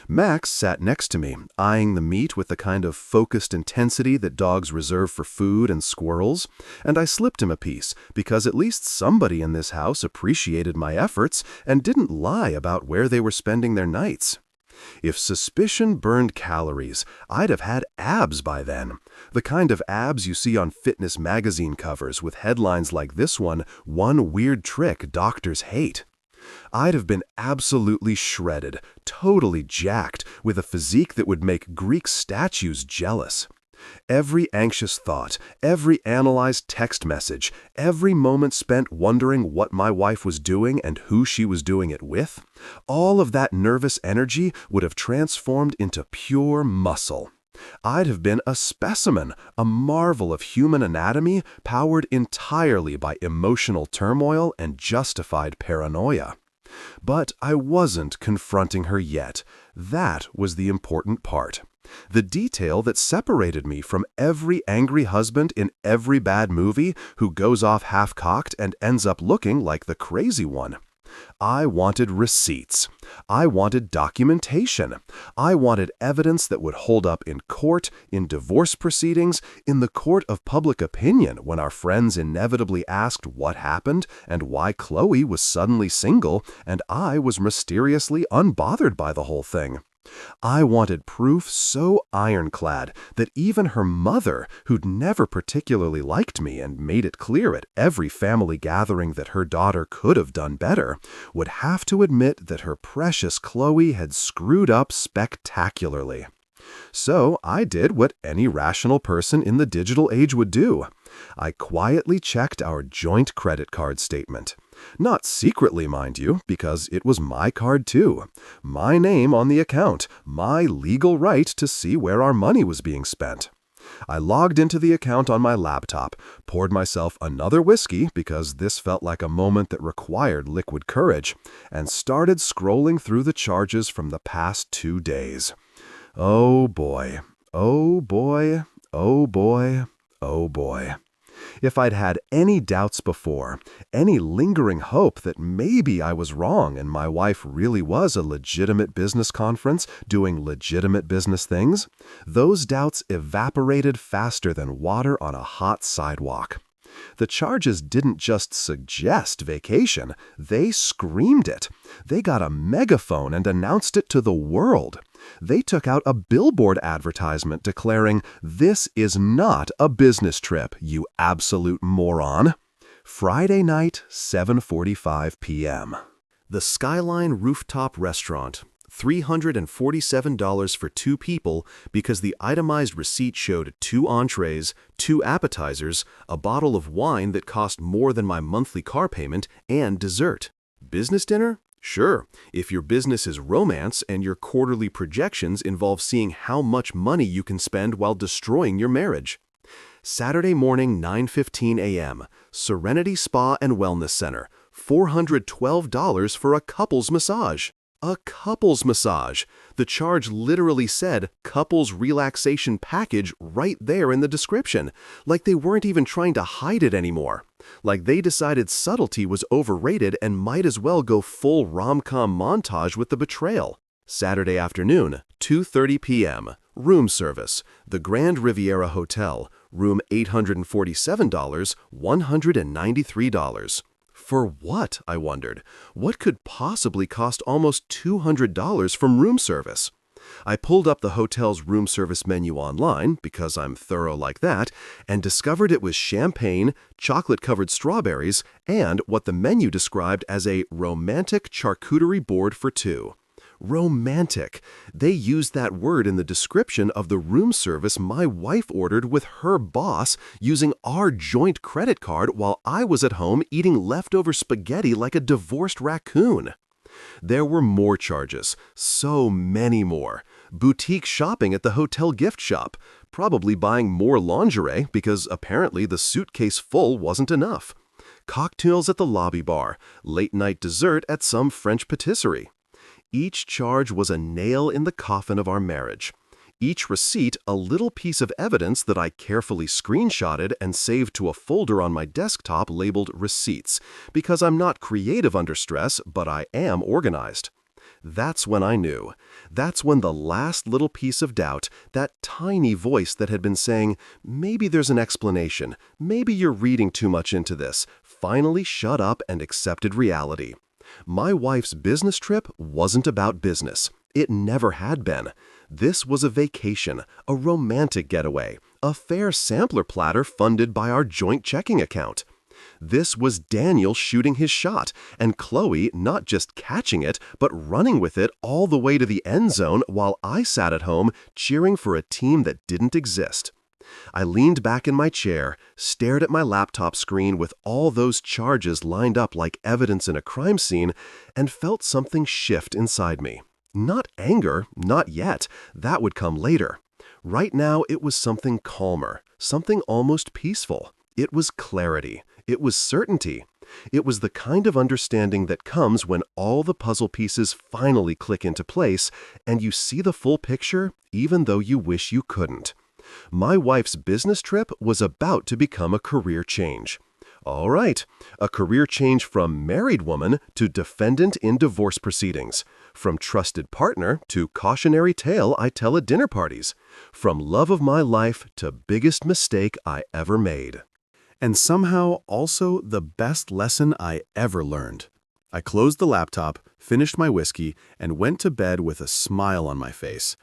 [SPEAKER 1] Max sat next to me, eyeing the meat with the kind of focused intensity that dogs reserve for food and squirrels, and I slipped him a piece because at least somebody in this house appreciated my efforts and didn't lie about where they were spending their nights. If suspicion burned calories, I'd have had abs by then. The kind of abs you see on fitness magazine covers with headlines like this one weird trick doctors hate. I'd have been absolutely shredded, totally jacked, with a physique that would make Greek statues jealous. Every anxious thought, every analyzed text message, every moment spent wondering what my wife was doing and who she was doing it with, all of that nervous energy would have transformed into pure muscle. I'd have been a specimen, a marvel of human anatomy powered entirely by emotional turmoil and justified paranoia. But I wasn't confronting her yet. That was the important part. The detail that separated me from every angry husband in every bad movie who goes off half-cocked and ends up looking like the crazy one. I wanted receipts. I wanted documentation. I wanted evidence that would hold up in court, in divorce proceedings, in the court of public opinion when our friends inevitably asked what happened and why Chloe was suddenly single and I was mysteriously unbothered by the whole thing. I wanted proof so ironclad that even her mother, who'd never particularly liked me and made it clear at every family gathering that her daughter could have done better, would have to admit that her precious Chloe had screwed up spectacularly. So I did what any rational person in the digital age would do. I quietly checked our joint credit card statement. Not secretly, mind you, because it was my card too. My name on the account, my legal right to see where our money was being spent. I logged into the account on my laptop, poured myself another whiskey because this felt like a moment that required liquid courage, and started scrolling through the charges from the past 2 days. Oh boy, oh boy, oh boy, oh boy. If I'd had any doubts before, any lingering hope that maybe I was wrong and my wife really was a legitimate business conference doing legitimate business things, those doubts evaporated faster than water on a hot sidewalk. The charges didn't just suggest vacation, they screamed it. They got a megaphone and announced it to the world. They took out a billboard advertisement declaring, "This is not a business trip, you absolute moron." Friday night, 7:45 p.m. The Skyline Rooftop Restaurant. $347 for 2 people because the itemized receipt showed 2 entrees, 2 appetizers, a bottle of wine that cost more than my monthly car payment, and dessert. Business dinner? Sure, if your business is romance and your quarterly projections involve seeing how much money you can spend while destroying your marriage. Saturday morning, 9:15 a.m., Serenity Spa and Wellness Center, $412 for a couple's massage. A couple's massage. The charge literally said couple's relaxation package right there in the description, like they weren't even trying to hide it anymore. Like they decided subtlety was overrated and might as well go full rom-com montage with the betrayal. Saturday afternoon, 2:30 p.m., room service, the Grand Riviera Hotel, room $847, $193. For what, I wondered? What could possibly cost almost $200 from room service? I pulled up the hotel's room service menu online, because I'm thorough like that, and discovered it was champagne, chocolate-covered strawberries, and what the menu described as a romantic charcuterie board for 2. Romantic. They used that word in the description of the room service my wife ordered with her boss using our joint credit card while I was at home eating leftover spaghetti like a divorced raccoon. There were more charges, so many more. Boutique shopping at the hotel gift shop, probably buying more lingerie because apparently the suitcase full wasn't enough. Cocktails at the lobby bar, late-night dessert at some French patisserie. Each charge was a nail in the coffin of our marriage. Each receipt a little piece of evidence that I carefully screenshotted and saved to a folder on my desktop labeled Receipts, because I'm not creative under stress, but I am organized. That's when I knew. That's when the last little piece of doubt, that tiny voice that had been saying, maybe there's an explanation, maybe you're reading too much into this, finally shut up and accepted reality. My wife's business trip wasn't about business. It never had been. This was a vacation, a romantic getaway, a fair sampler platter funded by our joint checking account. This was Daniel shooting his shot, and Chloe not just catching it, but running with it all the way to the end zone while I sat at home cheering for a team that didn't exist. I leaned back in my chair, stared at my laptop screen with all those charges lined up like evidence in a crime scene, and felt something shift inside me. Not anger, not yet. That would come later. Right now, it was something calmer, something almost peaceful. It was clarity. It was certainty. It was the kind of understanding that comes when all the puzzle pieces finally click into place and you see the full picture even though you wish you couldn't. My wife's business trip was about to become a career change. All right, a career change from married woman to defendant in divorce proceedings, from trusted partner to cautionary tale I tell at dinner parties, from love of my life to biggest mistake I ever made.
[SPEAKER 2] And somehow also the best lesson I ever learned. I closed the laptop, finished my whiskey, and went to bed with a smile on my face.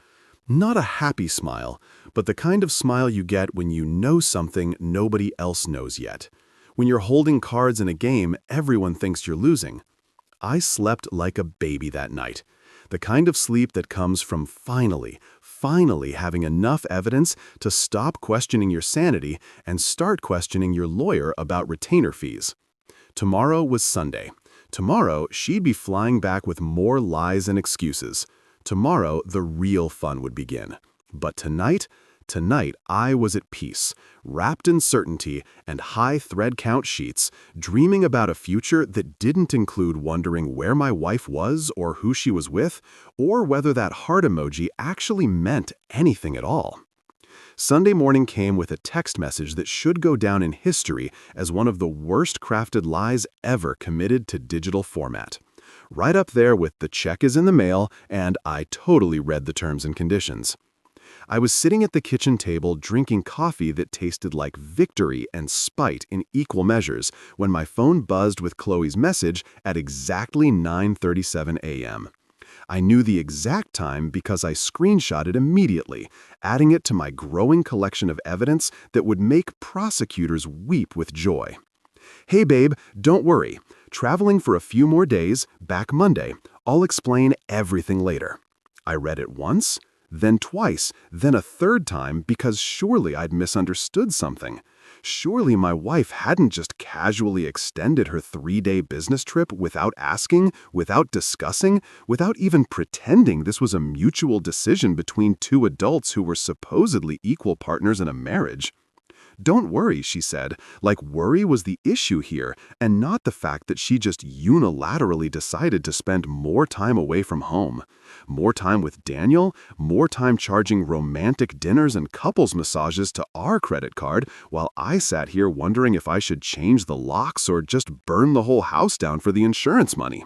[SPEAKER 2] Not a happy smile, but the kind of smile you get when you know something nobody else knows yet. When you're holding cards in a game, everyone thinks you're losing. I slept like a baby that night. The kind of sleep that comes from finally having enough evidence to stop questioning your sanity and start questioning your lawyer about retainer fees. Tomorrow was Sunday. Tomorrow, she'd be flying back with more lies and excuses. Tomorrow, the real fun would begin. But tonight I was at peace, wrapped in certainty and high thread count sheets, dreaming about a future that didn't include wondering where my wife was or who she was with, or whether that heart emoji actually meant anything at all. Sunday morning came with a text message that should go down in history as one of the worst crafted lies ever committed to digital format. Right up there with the check is in the mail and I totally read the terms and conditions. I was sitting at the kitchen table drinking coffee that tasted like victory and spite in equal measures when my phone buzzed with Chloe's message at exactly 9:37 a.m. I knew the exact time because I screenshotted immediately, adding it to my growing collection of evidence that would make prosecutors weep with joy. Hey babe, don't worry. Traveling for a few more days, back Monday. I'll explain everything later. I read it once, then twice, then a third time because surely I'd misunderstood something. Surely my wife hadn't just casually extended her 3-day business trip without asking, without discussing, without even pretending this was a mutual decision between two adults who were supposedly equal partners in a marriage. Don't worry, she said, like worry was the issue here, and not the fact that she just unilaterally decided to spend more time away from home. More time with Daniel, more time charging romantic dinners and couples massages to our credit card, while I sat here wondering if I should change the locks or just burn the whole house down for the insurance money.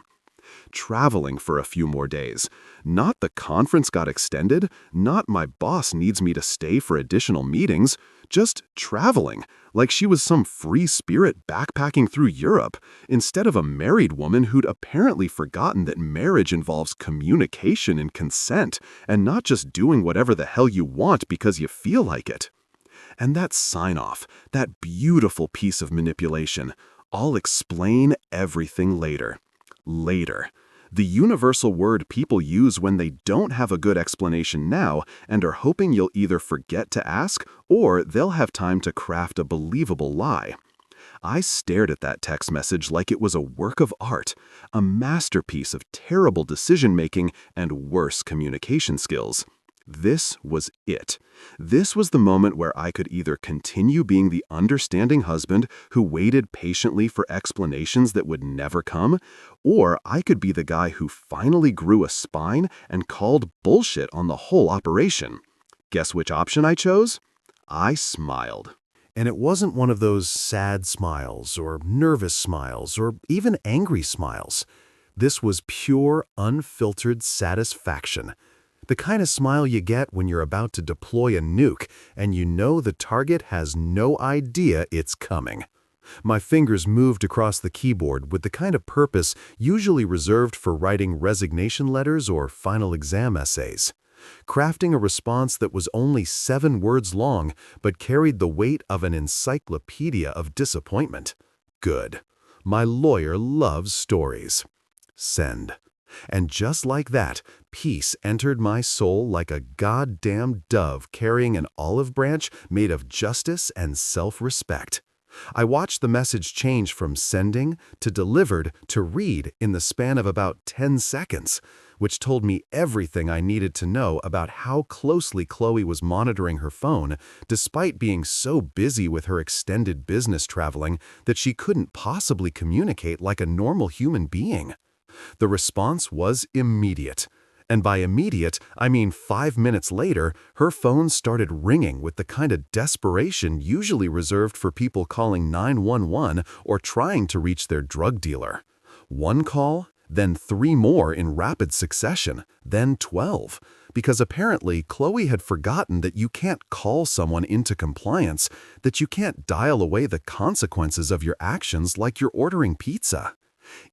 [SPEAKER 2] Traveling for a few more days. Not the conference got extended, not my boss needs me to stay for additional meetings, just traveling, like she was some free spirit backpacking through Europe, instead of a married woman who'd apparently forgotten that marriage involves communication and consent, and not just doing whatever the hell you want because you feel like it. And that sign-off, that beautiful piece of manipulation, I'll explain everything later. Later. The universal word people use when they don't have a good explanation now and are hoping you'll either forget to ask or they'll have time to craft a believable lie. I stared at that text message like it was a work of art, a masterpiece of terrible decision-making and worse communication skills. This was it. This was the moment where I could either continue being the understanding husband who waited patiently for explanations that would never come, or I could be the guy who finally grew a spine and called bullshit on the whole operation. Guess which option I chose? I smiled.
[SPEAKER 1] And it wasn't one of those sad smiles or nervous smiles or even angry smiles. This was pure, unfiltered satisfaction. The kind of smile you get when you're about to deploy a nuke and you know the target has no idea it's coming. My fingers moved across the keyboard with the kind of purpose usually reserved for writing resignation letters or final exam essays. Crafting a response that was only 7 words long but carried the weight of an encyclopedia of disappointment. Good. My lawyer loves stories. Send. And just like that, peace entered my soul like a goddamn dove carrying an olive branch made of justice and self-respect. I watched the message change from sending to delivered to read in the span of about 10 seconds, which told me everything I needed to know about how closely Chloe was monitoring her phone, despite being so busy with her extended business traveling that she couldn't possibly communicate like a normal human being. The response was immediate. And by immediate, I mean 5 minutes later, her phone started ringing with the kind of desperation usually reserved for people calling 911 or trying to reach their drug dealer. One call, then 3 more in rapid succession, then 12. Because apparently Chloe had forgotten that you can't call someone into compliance, that you can't dial away the consequences of your actions like you're ordering pizza.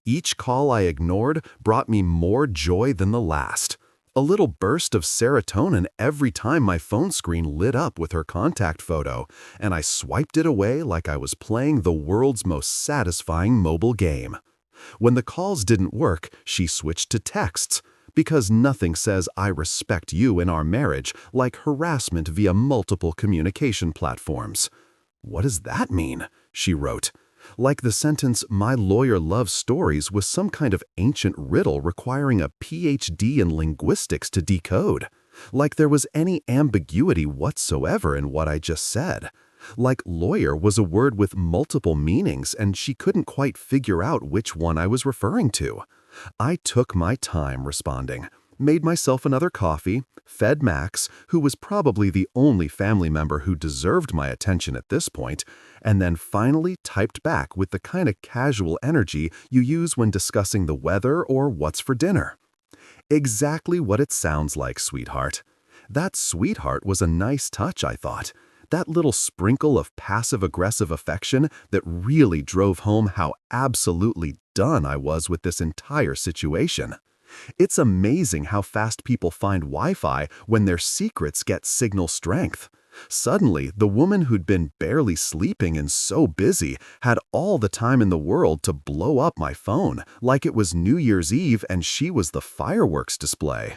[SPEAKER 1] Each call I ignored brought me more joy than the last. A little burst of serotonin every time my phone screen lit up with her contact photo, and I swiped it away like I was playing the world's most satisfying mobile game. When the calls didn't work, she switched to texts, because nothing says I respect you in our marriage like harassment via multiple communication platforms. What does that mean? She wrote. Like the sentence, "My lawyer loves stories," was some kind of ancient riddle requiring a PhD in linguistics to decode. Like there was any ambiguity whatsoever in what I just said. Like lawyer was a word with multiple meanings and she couldn't quite figure out which one I was referring to. I took my time responding, made myself another coffee, fed Max, who was probably the only family member who deserved my attention at this point, and then finally typed back with the kind of casual energy you use when discussing the weather or what's for dinner. Exactly what it sounds like, sweetheart. That sweetheart was a nice touch, I thought. That little sprinkle of passive-aggressive affection that really drove home how absolutely done I was with this entire situation. It's amazing how fast people find Wi-Fi when their secrets get signal strength. Suddenly, the woman who'd been barely sleeping and so busy had all the time in the world to blow up my phone, like it was New Year's Eve and she was the fireworks display.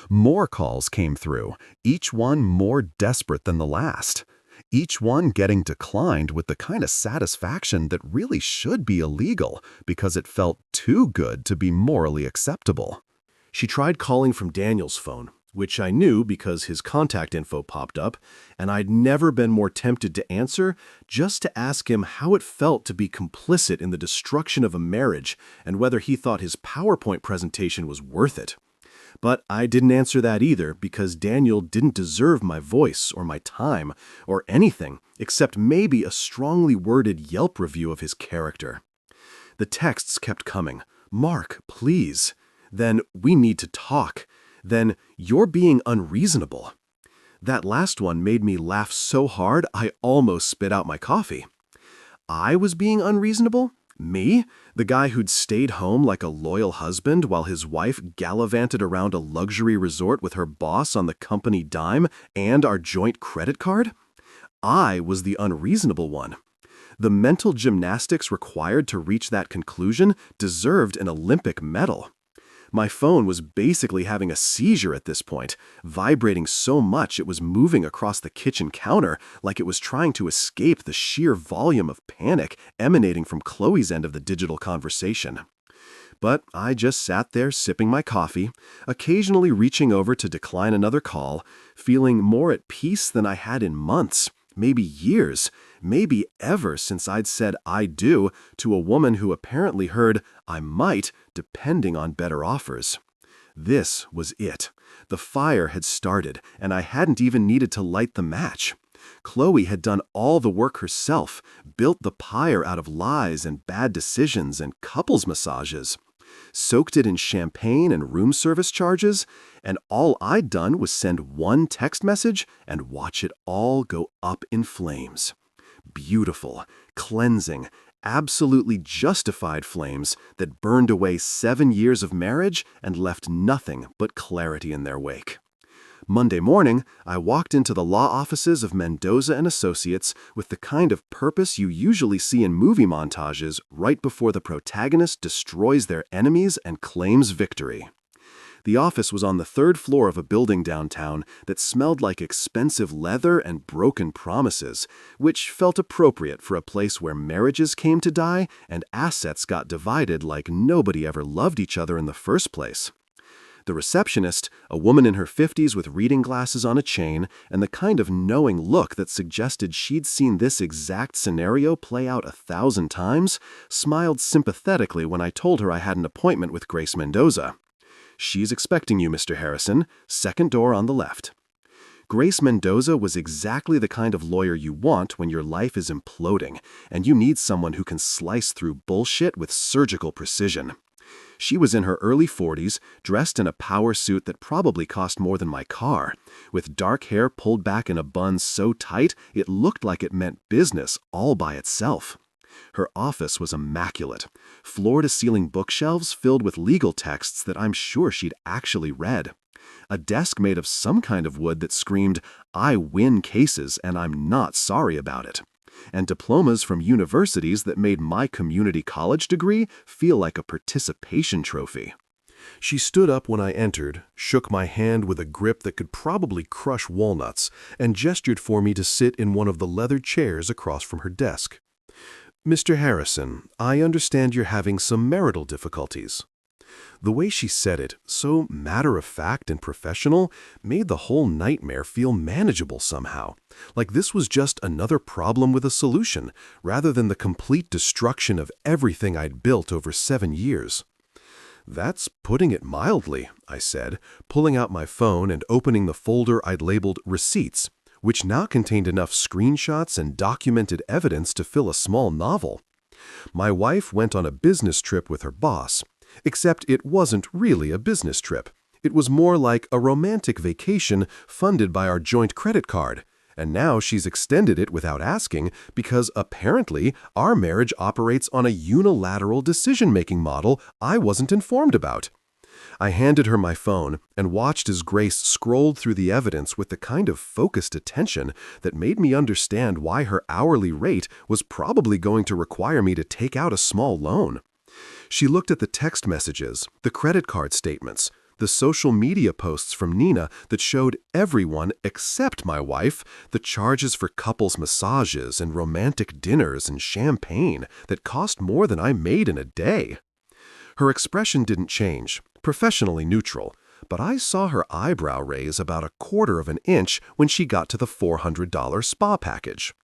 [SPEAKER 1] More calls came through, each one more desperate than the last. Each one getting declined with the kind of satisfaction that really should be illegal because it felt too good to be morally acceptable.
[SPEAKER 2] She tried calling from Daniel's phone, which I knew because his contact info popped up, and I'd never been more tempted to answer just to ask him how it felt to be complicit in the destruction of a marriage and whether he thought his PowerPoint presentation was worth it. But I didn't answer that either because Daniel didn't deserve my voice or my time or anything except maybe a strongly worded Yelp review of his character. The texts kept coming. "Mark, please." Then, "We need to talk." Then, "You're being unreasonable." That last one made me laugh so hard I almost spit out my coffee. I was being unreasonable? Me? The guy who'd stayed home like a loyal husband while his wife gallivanted around a luxury resort with her boss on the company dime and our joint credit card? I was the unreasonable one. The mental gymnastics required to reach that conclusion deserved an Olympic medal. My phone was basically having a seizure at this point, vibrating so much it was moving across the kitchen counter like it was trying to escape the sheer volume of panic emanating from Chloe's end of the digital conversation. But I just sat there sipping my coffee, occasionally reaching over to decline another call, feeling more at peace than I had in months, maybe years, maybe ever since I'd said "I do" to a woman who apparently heard "I might" depending on better offers. This was it. The fire had started, and I hadn't even needed to light the match. Chloe had done all the work herself, built the pyre out of lies and bad decisions and couples massages, soaked it in champagne and room service charges, and all I'd done was send one text message and watch it all go up in flames. Beautiful, cleansing, absolutely justified flames that burned away 7 years of marriage and left nothing but clarity in their wake.
[SPEAKER 1] Monday morning, I walked into the law offices of Mendoza and Associates with the kind of purpose you usually see in movie montages right before the protagonist destroys their enemies and claims victory. The office was on the third floor of a building downtown that smelled like expensive leather and broken promises, which felt appropriate for a place where marriages came to die and assets got divided like nobody ever loved each other in the first place. The receptionist, a woman in her 50s with reading glasses on a chain and the kind of knowing look that suggested she'd seen this exact scenario play out 1,000 times, smiled sympathetically when I told her I had an appointment with Grace Mendoza. "She's expecting you, Mr. Harrison. Second door on the left." Grace Mendoza was exactly the kind of lawyer you want when your life is imploding, and you need someone who can slice through bullshit with surgical precision. She was in her early 40s, dressed in a power suit that probably cost more than my car, with dark hair pulled back in a bun so tight it looked like it meant business all by itself. Her office was immaculate, floor-to-ceiling bookshelves filled with legal texts that I'm sure she'd actually read. A desk made of some kind of wood that screamed, "I win cases and I'm not sorry about it." And diplomas from universities that made my community college degree feel like a participation trophy. She stood up when I entered, shook my hand with a grip that could probably crush walnuts, and gestured for me to sit in one of the leather chairs across from her desk. "Mr. Harrison, I understand you're having some marital difficulties." The way she said it, so matter-of-fact and professional, made the whole nightmare feel manageable somehow, like this was just another problem with a solution, rather than the complete destruction of everything I'd built over 7 years. "That's putting it mildly," I said, pulling out my phone and opening the folder I'd labeled Receipts, which now contained enough screenshots and documented evidence to fill a small novel. My wife went on a business trip with her boss, except it wasn't really a business trip. It was more like a romantic vacation funded by our joint credit card, and now she's extended it without asking because apparently our marriage operates on a unilateral decision-making model I wasn't informed about. I handed her my phone and watched as Grace scrolled through the evidence with the kind of focused attention that made me understand why her hourly rate was probably going to require me to take out a small loan. She looked at the text messages, the credit card statements, the social media posts from Nina that showed everyone except my wife the charges for couples massages and romantic dinners and champagne that cost more than I made in a day. Her expression didn't change, professionally neutral, but I saw her eyebrow raise about 1/4 of an inch when she got to the $400 spa package.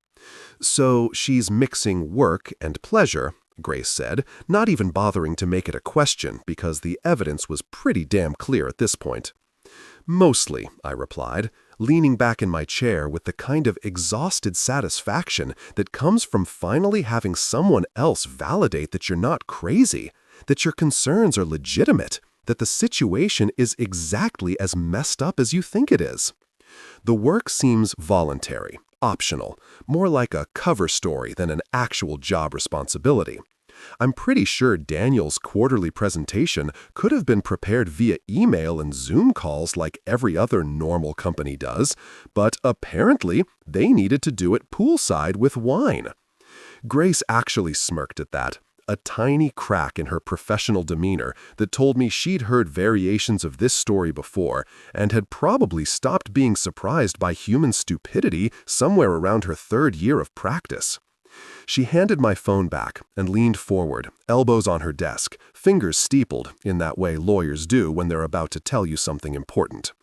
[SPEAKER 1] "So she's mixing work and pleasure," Grace said, not even bothering to make it a question because the evidence was pretty damn clear at this point. "Mostly," I replied, leaning back in my chair with the kind of exhausted satisfaction that comes from finally having someone else validate that you're not crazy, that your concerns are legitimate, that the situation is exactly as messed up as you think it is. The work seems voluntary, optional, more like a cover story than an actual job responsibility. I'm pretty sure Daniel's quarterly presentation could have been prepared via email and Zoom calls like every other normal company does, but apparently they needed to do it poolside with wine. Grace actually smirked at that, a tiny crack in her professional demeanor that told me she'd heard variations of this story before and had probably stopped being surprised by human stupidity somewhere around her 3rd year of practice. She handed my phone back and leaned forward, elbows on her desk, fingers steepled, in that way lawyers do when they're about to tell you something important.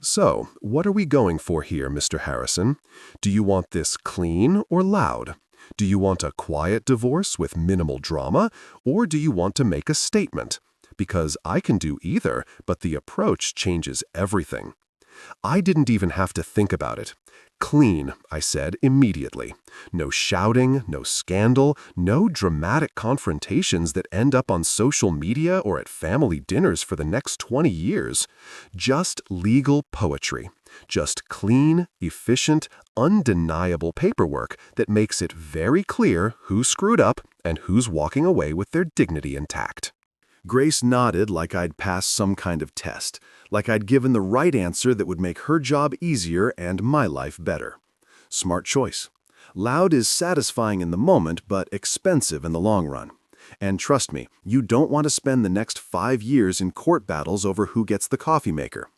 [SPEAKER 1] "So, what are we going for here, Mr. Harrison? Do you want this clean or loud? Do you want a quiet divorce with minimal drama, or do you want to make a statement? Because I can do either, but the approach changes everything." I didn't even have to think about it. "Clean," I said immediately. No shouting, no scandal, no dramatic confrontations that end up on social media or at family dinners for the next 20 years. Just legal poetry. Just clean, efficient, undeniable paperwork that makes it very clear who screwed up and who's walking away with their dignity intact.
[SPEAKER 2] Grace nodded like I'd passed some kind of test, like I'd given the right answer that would make her job easier and my life better. Smart choice. Loud is satisfying in the moment, but expensive in the long run. And trust me, you don't want to spend the next 5 years in court battles over who gets the coffee maker.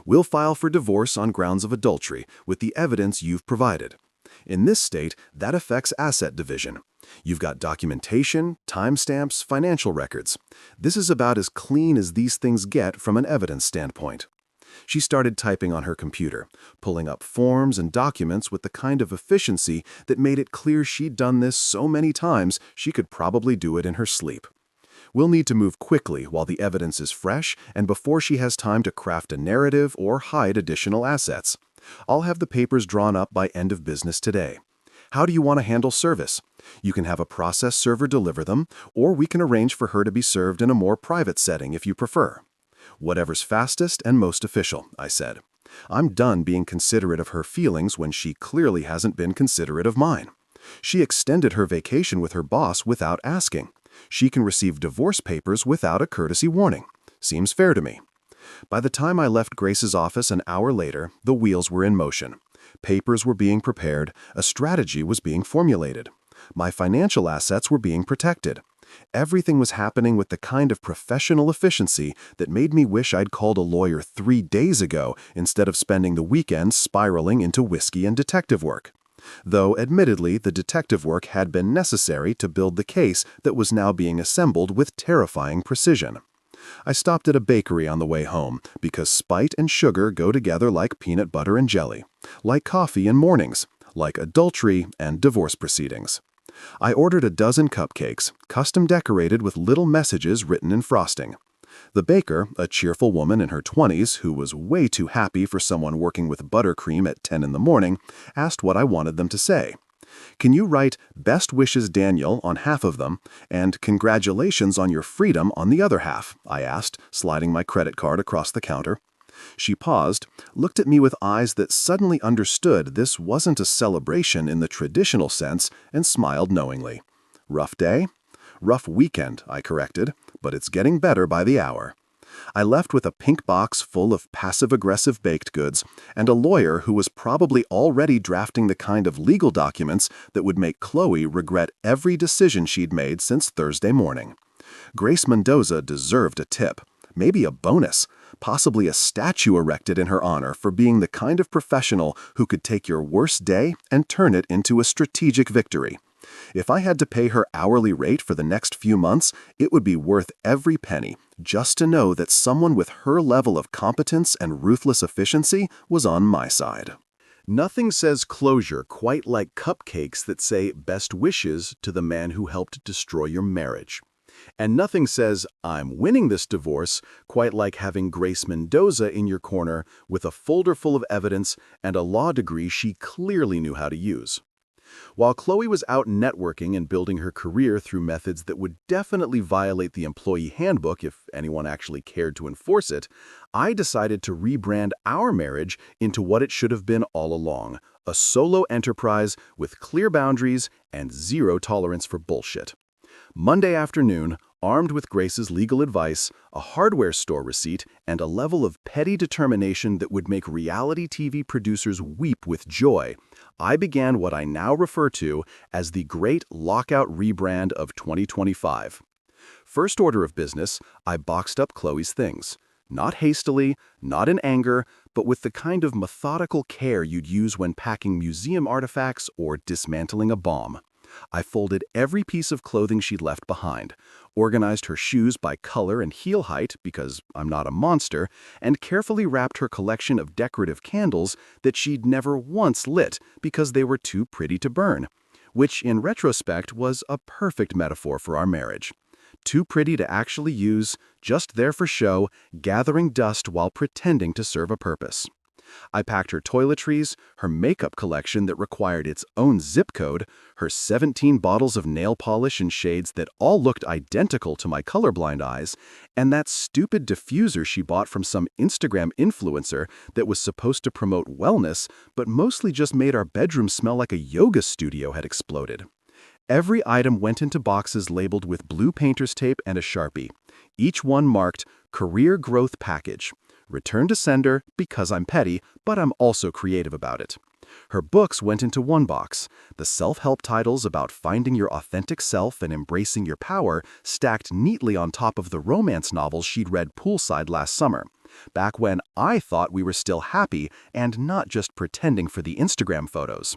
[SPEAKER 2] We'll file for divorce on grounds of adultery with the evidence you've provided. In this state, that affects asset division. You've got documentation, timestamps, financial records. This is about as clean as these things get from an evidence standpoint. She started typing on her computer, pulling up forms and documents with the kind of efficiency that made it clear she'd done this so many times she could probably do it in her sleep. We'll need to move quickly while the evidence is fresh and before she has time to craft a narrative or hide additional assets. I'll have the papers drawn up by end of business today. How do you want to handle service? You can have a process server deliver them, or we can arrange for her to be served in a more private setting if you prefer. Whatever's fastest and most official, I said. I'm done being considerate of her feelings when she clearly hasn't been considerate of mine. She extended her vacation with her boss without asking. She can receive divorce papers without a courtesy warning. Seems fair to me. By the time I left Grace's office an hour later, the wheels were in motion. Papers were being prepared, a strategy was being formulated. My financial assets were being protected. Everything was happening with the kind of professional efficiency that made me wish I'd called a lawyer 3 days ago instead of spending the weekend spiraling into whiskey and detective work. Though, admittedly, the detective work had been necessary to build the case that was now being assembled with terrifying precision. I stopped at a bakery on the way home because spite and sugar go together like peanut butter and jelly, like coffee and mornings, like adultery and divorce proceedings. I ordered a dozen cupcakes, custom decorated with little messages written in frosting. The baker, a cheerful woman in her 20s who was way too happy for someone working with buttercream at 10 in the morning, asked what I wanted them to say. Can you write "Best wishes, Daniel" on half of them and "Congratulations on your freedom" on the other half? I asked, sliding my credit card across the counter. She paused, looked at me with eyes that suddenly understood this wasn't a celebration in the traditional sense, and smiled knowingly. Rough day? Rough weekend, I corrected, but it's getting better by the hour. I left with a pink box full of passive-aggressive baked goods and a lawyer who was probably already drafting the kind of legal documents that would make Chloe regret every decision she'd made since Thursday morning. Grace Mendoza deserved a tip, maybe a bonus, possibly a statue erected in her honor for being the kind of professional who could take your worst day and turn it into a strategic victory. If I had to pay her hourly rate for the next few months, it would be worth every penny, just to know that someone with her level of competence and ruthless efficiency was on my side. Nothing says closure quite like cupcakes that say "best wishes" to the man who helped destroy your marriage. And nothing says "I'm winning this divorce" quite like having Grace Mendoza in your corner with a folder full of evidence and a law degree she clearly knew how to use. While Chloe was out networking and building her career through methods that would definitely violate the employee handbook if anyone actually cared to enforce it, I decided to rebrand our marriage into what it should have been all along, a solo enterprise with clear boundaries and zero tolerance for bullshit. Monday afternoon, armed with Grace's legal advice, a hardware store receipt, and a level of petty determination that would make reality TV producers weep with joy, I began what I now refer to as the Great Lockout Rebrand of 2025. First order of business, I boxed up Chloe's things. Not hastily, not in anger, but with the kind of methodical care you'd use when packing museum artifacts or dismantling a bomb. I folded every piece of clothing she'd left behind, organized her shoes by color and heel height because I'm not a monster, and carefully wrapped her collection of decorative candles that she'd never once lit because they were too pretty to burn, which in retrospect was a perfect metaphor for our marriage. Too pretty to actually use, just there for show, gathering dust while pretending to serve a purpose. I packed her toiletries, her makeup collection that required its own zip code, her 17 bottles of nail polish in shades that all looked identical to my colorblind eyes, and that stupid diffuser she bought from some Instagram influencer that was supposed to promote wellness, but mostly just made our bedroom smell like a yoga studio had exploded. Every item went into boxes labeled with blue painter's tape and a Sharpie. each one marked Career Growth Package. Return to sender because I'm petty, but I'm also creative about it. Her books went into one box. The self-help titles about finding your authentic self and embracing your power stacked neatly on top of the romance novels she'd read poolside last summer, back when I thought we were still happy and not just pretending for the Instagram photos.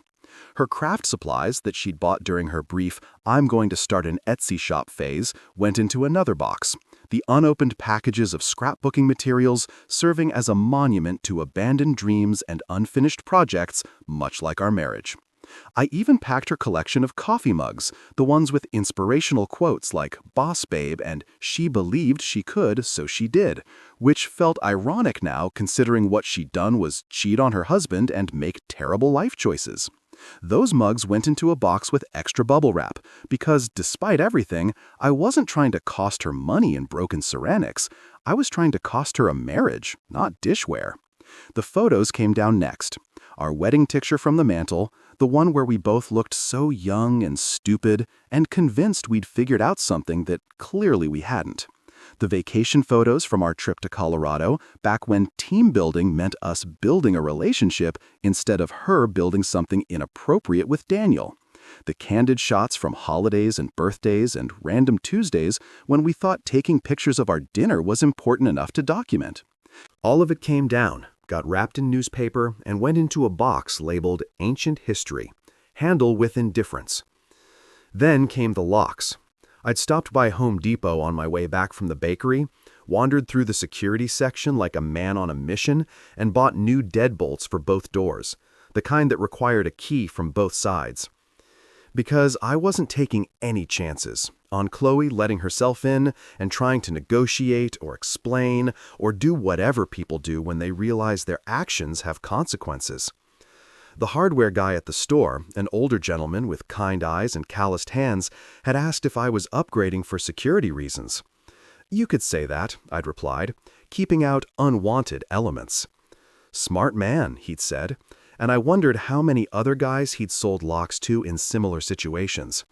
[SPEAKER 2] Her craft supplies that she'd bought during her brief "I'm going to start an Etsy shop" phase went into another box. The unopened packages of scrapbooking materials serving as a monument to abandoned dreams and unfinished projects, much like our marriage. I even packed her collection of coffee mugs, the ones with inspirational quotes like "Boss Babe" and "She believed she could, so she did," which felt ironic now considering what she'd done was cheat on her husband and make terrible life choices. Those mugs went into a box with extra bubble wrap because, despite everything, I wasn't trying to cost her money in broken ceramics. I was trying to cost her a marriage, not dishware. The photos came down next. Our wedding picture from the mantle, the one where we both looked so young and stupid and convinced we'd figured out something that clearly we hadn't. The vacation photos from our trip to Colorado, back when team building meant us building a relationship instead of her building something inappropriate with Daniel. The candid shots from holidays and birthdays and random Tuesdays when we thought taking pictures of our dinner was important enough to document.
[SPEAKER 1] All of it came down, got wrapped in newspaper, and went into a box labeled Ancient History. Handle with indifference. Then came the locks. I'd stopped by Home Depot on my way back from the bakery, wandered through the security section like a man on a mission, and bought new deadbolts for both doors, the kind that required a key from both sides. Because I wasn't taking any chances on Chloe letting herself in and trying to negotiate or explain or do whatever people do when they realize their actions have consequences. The hardware guy at the store, an older gentleman with kind eyes and calloused hands, had asked if I was upgrading for security reasons. "You could say that," I'd replied, keeping out unwanted elements. "Smart man," he'd said, and I wondered how many other guys he'd sold locks to in similar situations.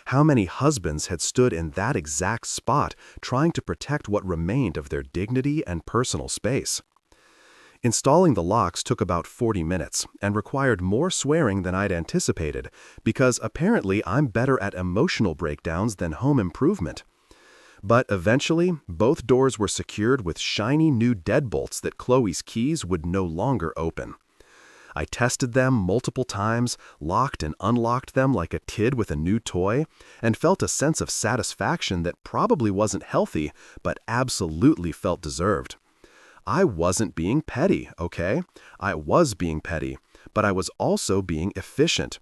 [SPEAKER 1] How many husbands had stood in that exact spot trying to protect what remained of their dignity and personal space. Installing the locks took about 40 minutes and required more swearing than I'd anticipated because apparently I'm better at emotional breakdowns than home improvement. But eventually, both doors were secured with shiny new deadbolts that Chloe's keys would no longer open. I tested them multiple times, locked and unlocked them like a kid with a new toy, and felt a sense of satisfaction that probably wasn't healthy, but absolutely felt deserved. I wasn't being petty, okay? I was being petty, but I was also being efficient.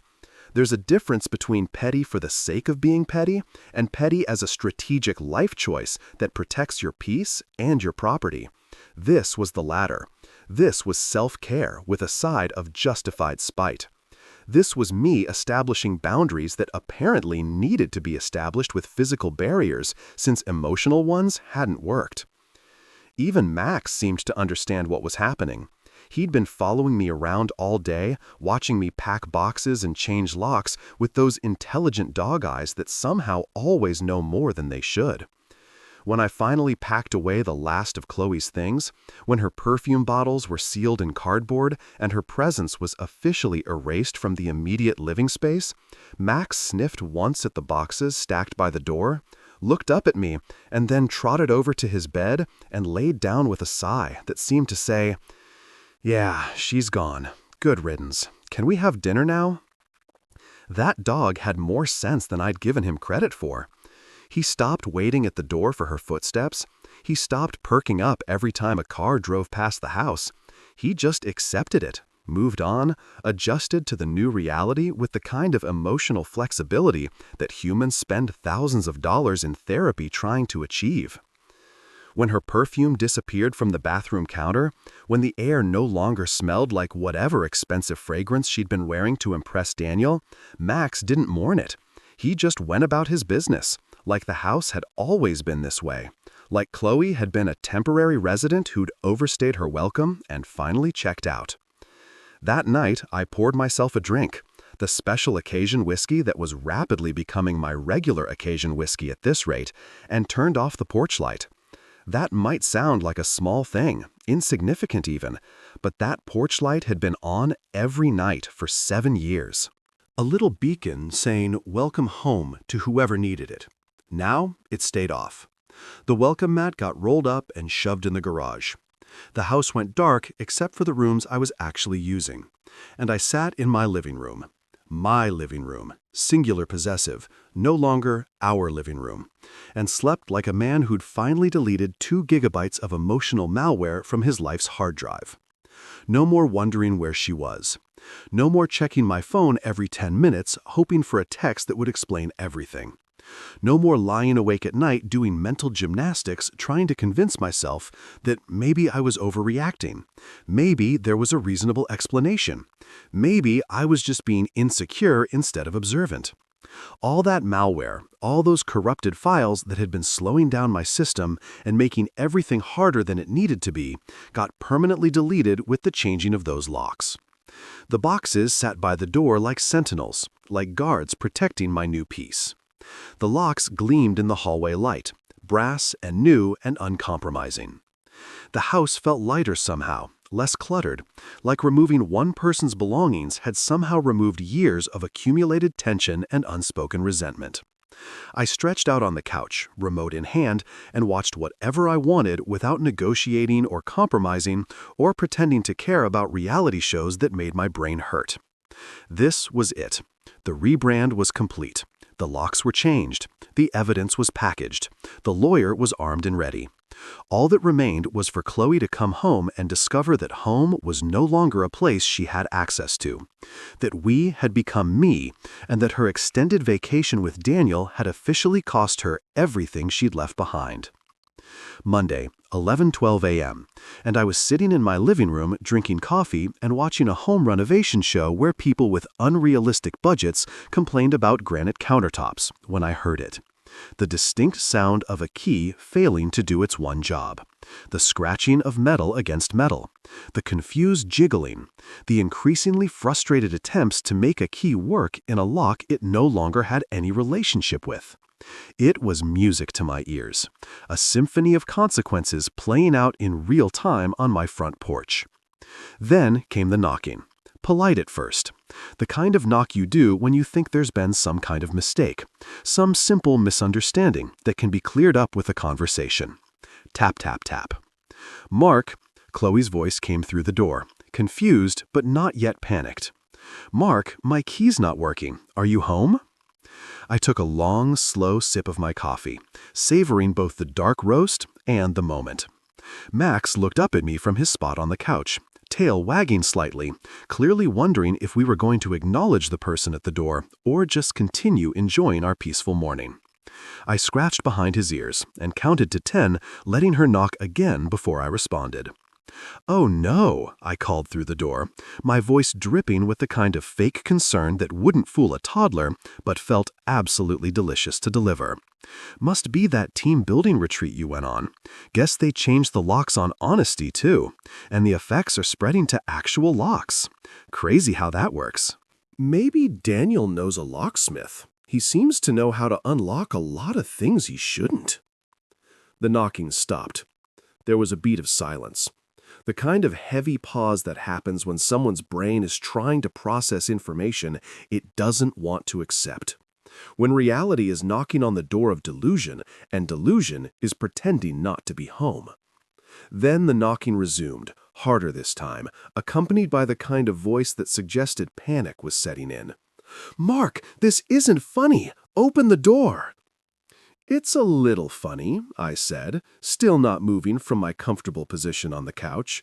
[SPEAKER 1] There's a difference between petty for the sake of being petty and petty as a strategic life choice that protects your peace and your property. This was the latter. This was self-care with a side of justified spite. This was me establishing boundaries that apparently needed to be established with physical barriers since emotional ones hadn't worked. Even Max seemed to understand what was happening. He'd been following me around all day, watching me pack boxes and change locks with those intelligent dog eyes that somehow always know more than they should. When I finally packed away the last of Chloe's things, when her perfume bottles were sealed in cardboard and her presence was officially erased from the immediate living space, Max sniffed once at the boxes stacked by the door, looked up at me, and then trotted over to his bed and laid down with a sigh that seemed to say, "Yeah, she's gone. Good riddance. Can we have dinner now?" That dog had more sense than I'd given him credit for. He stopped waiting at the door for her footsteps. He stopped perking up every time a car drove past the house. He just accepted it, moved on, adjusted to the new reality with the kind of emotional flexibility that humans spend thousands of dollars in therapy trying to achieve. When her perfume disappeared from the bathroom counter, when the air no longer smelled like whatever expensive fragrance she'd been wearing to impress Daniel, Max didn't mourn it. He just went about his business, like the house had always been this way, like Chloe had been a temporary resident who'd overstayed her welcome and finally checked out. That night, I poured myself a drink, the special occasion whiskey that was rapidly becoming my regular occasion whiskey at this rate, and turned off the porch light. That might sound like a small thing, insignificant even, but that porch light had been on every night for 7 years. A little beacon saying welcome home to whoever needed it. Now it stayed off. The welcome mat got rolled up and shoved in the garage. The house went dark except for the rooms I was actually using, and I sat in my living room. My living room, singular possessive, no longer our living room, and slept like a man who'd finally deleted 2 gigabytes of emotional malware from his life's hard drive. No more wondering where she was. No more checking my phone every 10 minutes, hoping for a text that would explain everything. No more lying awake at night doing mental gymnastics trying to convince myself that maybe I was overreacting. Maybe there was a reasonable explanation. Maybe I was just being insecure instead of observant. All that malware, all those corrupted files that had been slowing down my system and making everything harder than it needed to be, got permanently deleted with the changing of those locks. The boxes sat by the door like sentinels, like guards protecting my new peace. The locks gleamed in the hallway light, brass and new and uncompromising. The house felt lighter somehow, less cluttered, like removing one person's belongings had somehow removed years of accumulated tension and unspoken resentment. I stretched out on the couch, remote in hand, and watched whatever I wanted without negotiating or compromising or pretending to care about reality shows that made my brain hurt. This was it. The rebrand was complete. The locks were changed. The evidence was packaged. The lawyer was armed and ready. All that remained was for Chloe to come home and discover that home was no longer a place she had access to, that we had become me, and that her extended vacation with Daniel had officially cost her everything she'd left behind. Monday, 11:12 a.m., and I was sitting in my living room drinking coffee and watching a home renovation show where people with unrealistic budgets complained about granite countertops when I heard it. The distinct sound of a key failing to do its one job. The scratching of metal against metal. The confused jiggling. The increasingly frustrated attempts to make a key work in a lock it no longer had any relationship with. It was music to my ears, a symphony of consequences playing out in real time on my front porch. Then came the knocking. Polite at first. The kind of knock you do when you think there's been some kind of mistake, some simple misunderstanding that can be cleared up with a conversation. Tap, tap, tap. Mark, Chloe's voice came through the door, confused but not yet panicked. Mark, my key's not working. Are you home? I took a long, slow sip of my coffee, savoring both the dark roast and the moment. Max looked up at me from his spot on the couch, tail wagging slightly, clearly wondering if we were going to acknowledge the person at the door or just continue enjoying our peaceful morning. I scratched behind his ears and counted to 10, letting her knock again before I responded. "Oh no," I called through the door, my voice dripping with the kind of fake concern that wouldn't fool a toddler, but felt absolutely delicious to deliver. "Must be that team building retreat you went on. Guess they changed the locks on honesty too, and the effects are spreading to actual locks. Crazy how that works."
[SPEAKER 2] Maybe Daniel knows a locksmith. He seems to know how to unlock a lot of things he shouldn't. The knocking stopped. There was a beat of silence. The kind of heavy pause that happens when someone's brain is trying to process information it doesn't want to accept. When reality is knocking on the door of delusion, and delusion is pretending not to be home. Then the knocking resumed, harder this time, accompanied by the kind of voice that suggested panic was setting in. "Mark, this isn't funny. Open the door." "It's a little funny," I said, still not moving from my comfortable position on the couch.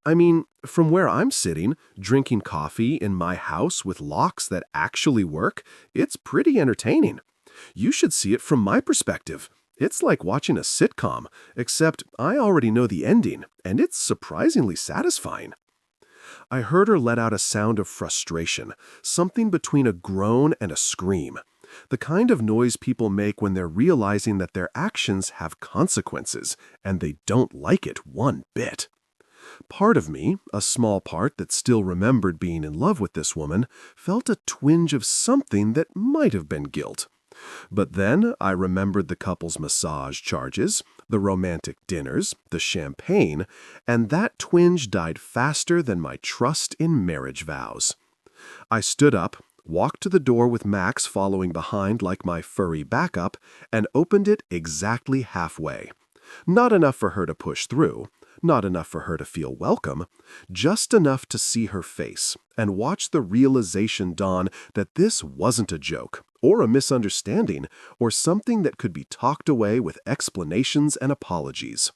[SPEAKER 2] "I mean, from where I'm sitting, drinking coffee in my house with locks that actually work, it's pretty entertaining. You should see it from my perspective. It's like watching a sitcom, except I already know the ending, and it's surprisingly satisfying." I heard her let out a sound of frustration, something between a groan and a scream. The kind of noise people make when they're realizing that their actions have consequences, and they don't like it one bit. Part of me, a small part that still remembered being in love with this woman, felt a twinge of something that might have been guilt. But then I remembered the couple's massage charges, The romantic dinners, the champagne, and that twinge died faster than my trust in marriage vows. I stood up, walked to the door with Max following behind like my furry backup, and opened it exactly halfway. Not enough for her to push through, not enough for her to feel welcome, just enough to see her face and watch the realization dawn that this wasn't a joke, or a misunderstanding, or something that could be talked away with explanations and apologies.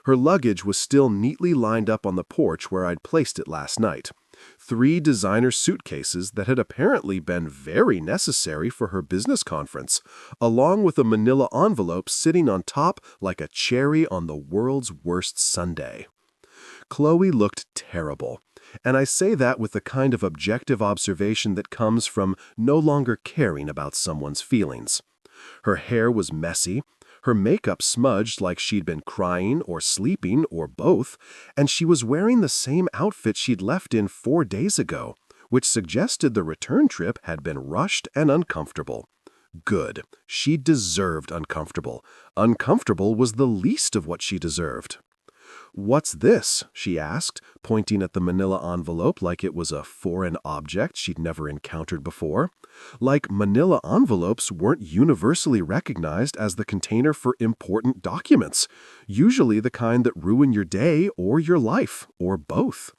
[SPEAKER 2] Her luggage was still neatly lined up on the porch where I'd placed it last night. 3 designer suitcases that had apparently been very necessary for her business conference, along with a manila envelope sitting on top like a cherry on the world's worst sundae. Chloe looked terrible, and I say that with the kind of objective observation that comes from no longer caring about someone's feelings. Her hair was messy, her makeup smudged like she'd been crying or sleeping or both, and she was wearing the same outfit she'd left in 4 days ago, which suggested the return trip had been rushed and uncomfortable. Good. She deserved uncomfortable. Uncomfortable was the least of what she deserved. "What's this?" she asked, pointing at the manila envelope like it was a foreign object she'd never encountered before. Like manila envelopes weren't universally recognized as the container for important documents, usually the kind that ruin your day or your life, or both.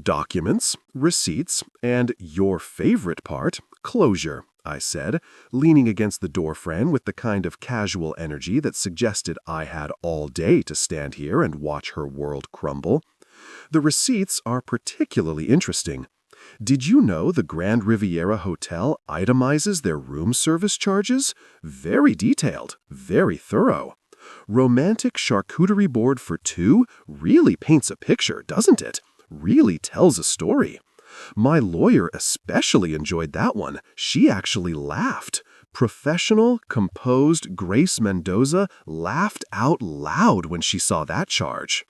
[SPEAKER 2] Documents, receipts, and your favorite part, closure, I said, leaning against the door frame with the kind of casual energy that suggested I had all day to stand here and watch her world crumble. The receipts are particularly interesting. Did you know the Grand Riviera Hotel itemizes their room service charges? Very detailed, very thorough. Romantic charcuterie board for 2 really paints a picture, doesn't it? Really tells a story. My lawyer especially enjoyed that one. She actually laughed. Professional, composed Grace Mendoza laughed out loud when she saw that charge.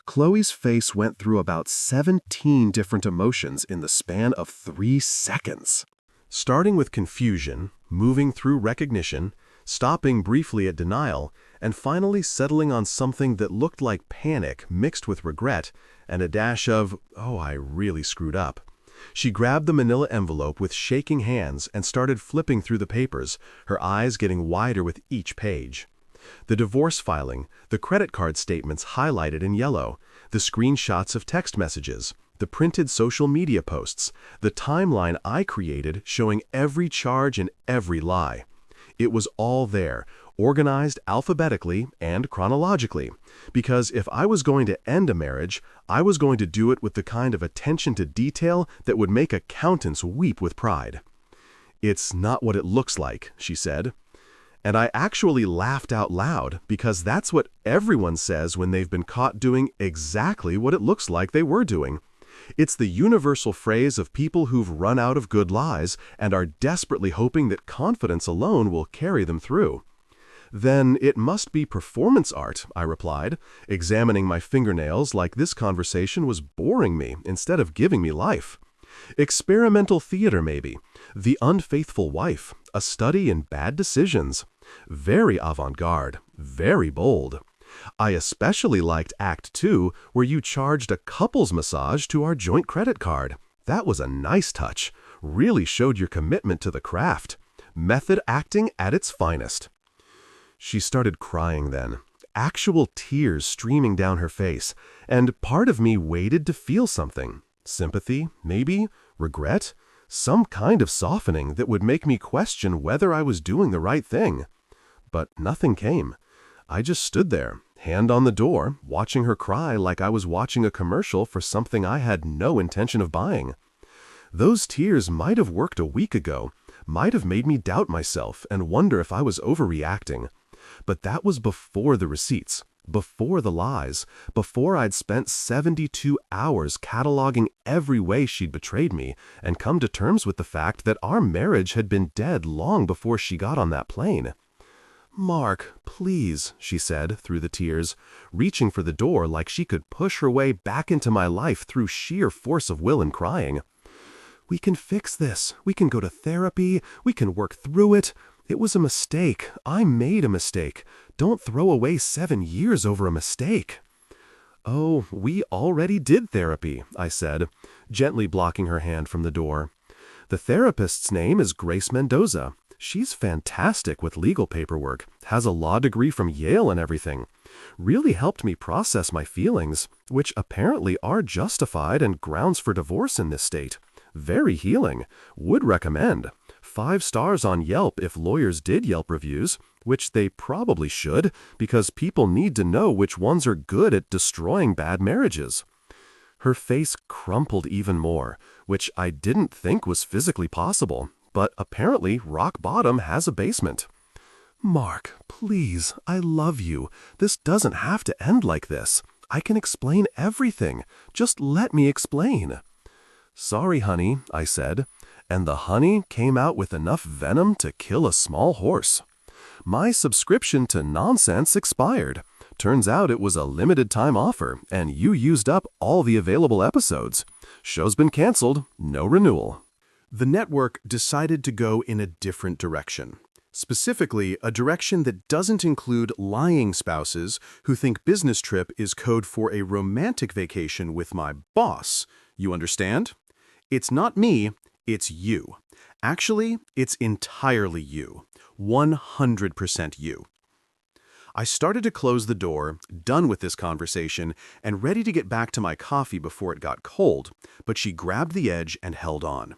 [SPEAKER 2] Chloe's face went through about 17 different emotions in the span of 3 seconds. Starting with confusion, moving through recognition, stopping briefly at denial, and finally settling on something that looked like panic mixed with regret and a dash of, "Oh, I really screwed up." She grabbed the manila envelope with shaking hands and started flipping through the papers, her eyes getting wider with each page. The divorce filing, the credit card statements highlighted in yellow, the screenshots of text messages, the printed social media posts, the timeline I created showing every charge and every lie. It was all there, organized alphabetically and chronologically, because if I was going to end a marriage, I was going to do it with the kind of attention to detail that would make accountants weep with pride. "It's not what it looks like," she said. And I actually laughed out loud because that's what everyone says when they've been caught doing exactly what it looks like they were doing. It's the universal phrase of people who've run out of good lies and are desperately hoping that confidence alone will carry them through. "Then it must be performance art," I replied, examining my fingernails like this conversation was boring me instead of giving me life. "Experimental theater, maybe. The Unfaithful Wife, a study in bad decisions. Very avant-garde, very bold. I especially liked Act 2, where you charged a couples massage to our joint credit card. That was a nice touch. Really showed your commitment to the craft. Method acting at its finest." She started crying then, actual tears streaming down her face, and part of me waited to feel something. Sympathy, maybe? Regret? Some kind of softening that would make me question whether I was doing the right thing. But nothing came. I just stood there, hand on the door, watching her cry like I was watching a commercial for something I had no intention of buying. Those tears might have worked a week ago, might have made me doubt myself and wonder if I was overreacting. But that was before the receipts, before the lies, before I'd spent 72 hours cataloging every way she'd betrayed me and come to terms with the fact that our marriage had been dead long before she got on that plane. "Mark, please," she said through the tears, reaching for the door like she could push her way back into my life through sheer force of will and crying. "We can fix this. We can go to therapy. We can work through it.
[SPEAKER 1] It was a mistake. I made a mistake. Don't throw away 7 years over a mistake." "Oh, we already did therapy," I said, gently blocking her hand from the door. "The therapist's name is Grace Mendoza. She's fantastic with legal paperwork, has a law degree from Yale and everything. Really helped me process my feelings, which apparently are justified and grounds for divorce in this state. Very healing. Would recommend. 5 stars on Yelp if lawyers did Yelp reviews, which they probably should, because people need to know which ones are good at destroying bad marriages." Her face crumpled even more, which I didn't think was physically possible, but apparently rock bottom has a basement. "Mark, please, I love you. This doesn't have to end like this. I can explain everything. Just let me explain." "Sorry, honey," I said, and the honey came out with enough venom to kill a small horse. "My subscription to Nonsense expired. Turns out it was a limited-time offer, and you used up all the available episodes. Show's been canceled, no renewal." The network decided to go in a different direction. Specifically, a direction that doesn't include lying spouses who think business trip is code for a romantic vacation with my boss. You understand? It's not me, it's you. Actually, it's entirely you. 100% you. I started to close the door, done with this conversation, and ready to get back to my coffee before it got cold, but she grabbed the edge and held on.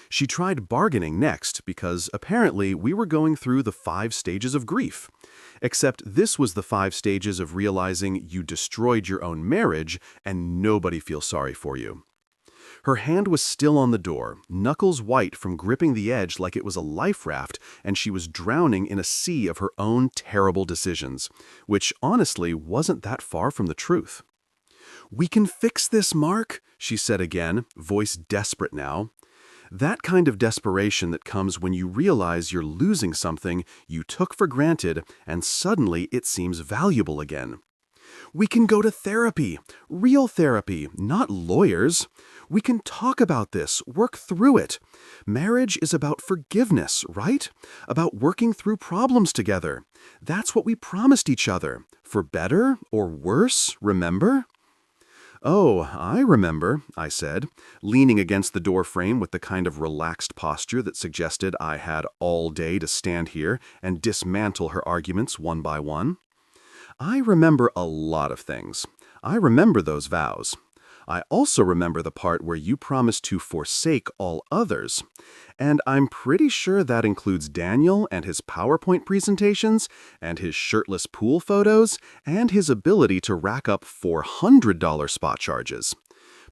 [SPEAKER 1] She tried bargaining next because apparently we were going through the 5 stages of grief. Except this was the 5 stages of realizing you destroyed your own marriage and nobody feels sorry for you. Her hand was still on the door, knuckles white from gripping the edge like it was a life raft, and she was drowning in a sea of her own terrible decisions, which honestly wasn't that far from the truth. "We can fix this, Mark," she said again, voice desperate now. That kind of desperation that comes when you realize you're losing something you took for granted and suddenly it seems valuable again. "We can go to therapy, real therapy, not lawyers. We can talk about this, work through it. Marriage is about forgiveness, right? About working through problems together. That's what we promised each other. For better or worse, remember?" "Oh, I remember," I said, leaning against the door frame with the kind of relaxed posture that suggested I had all day to stand here and dismantle her arguments one by one. "I remember a lot of things. I remember those vows. I also remember the part where you promised to forsake all others. And I'm pretty sure that includes Daniel and his PowerPoint presentations, and his shirtless pool photos, and his ability to rack up $400 spot charges.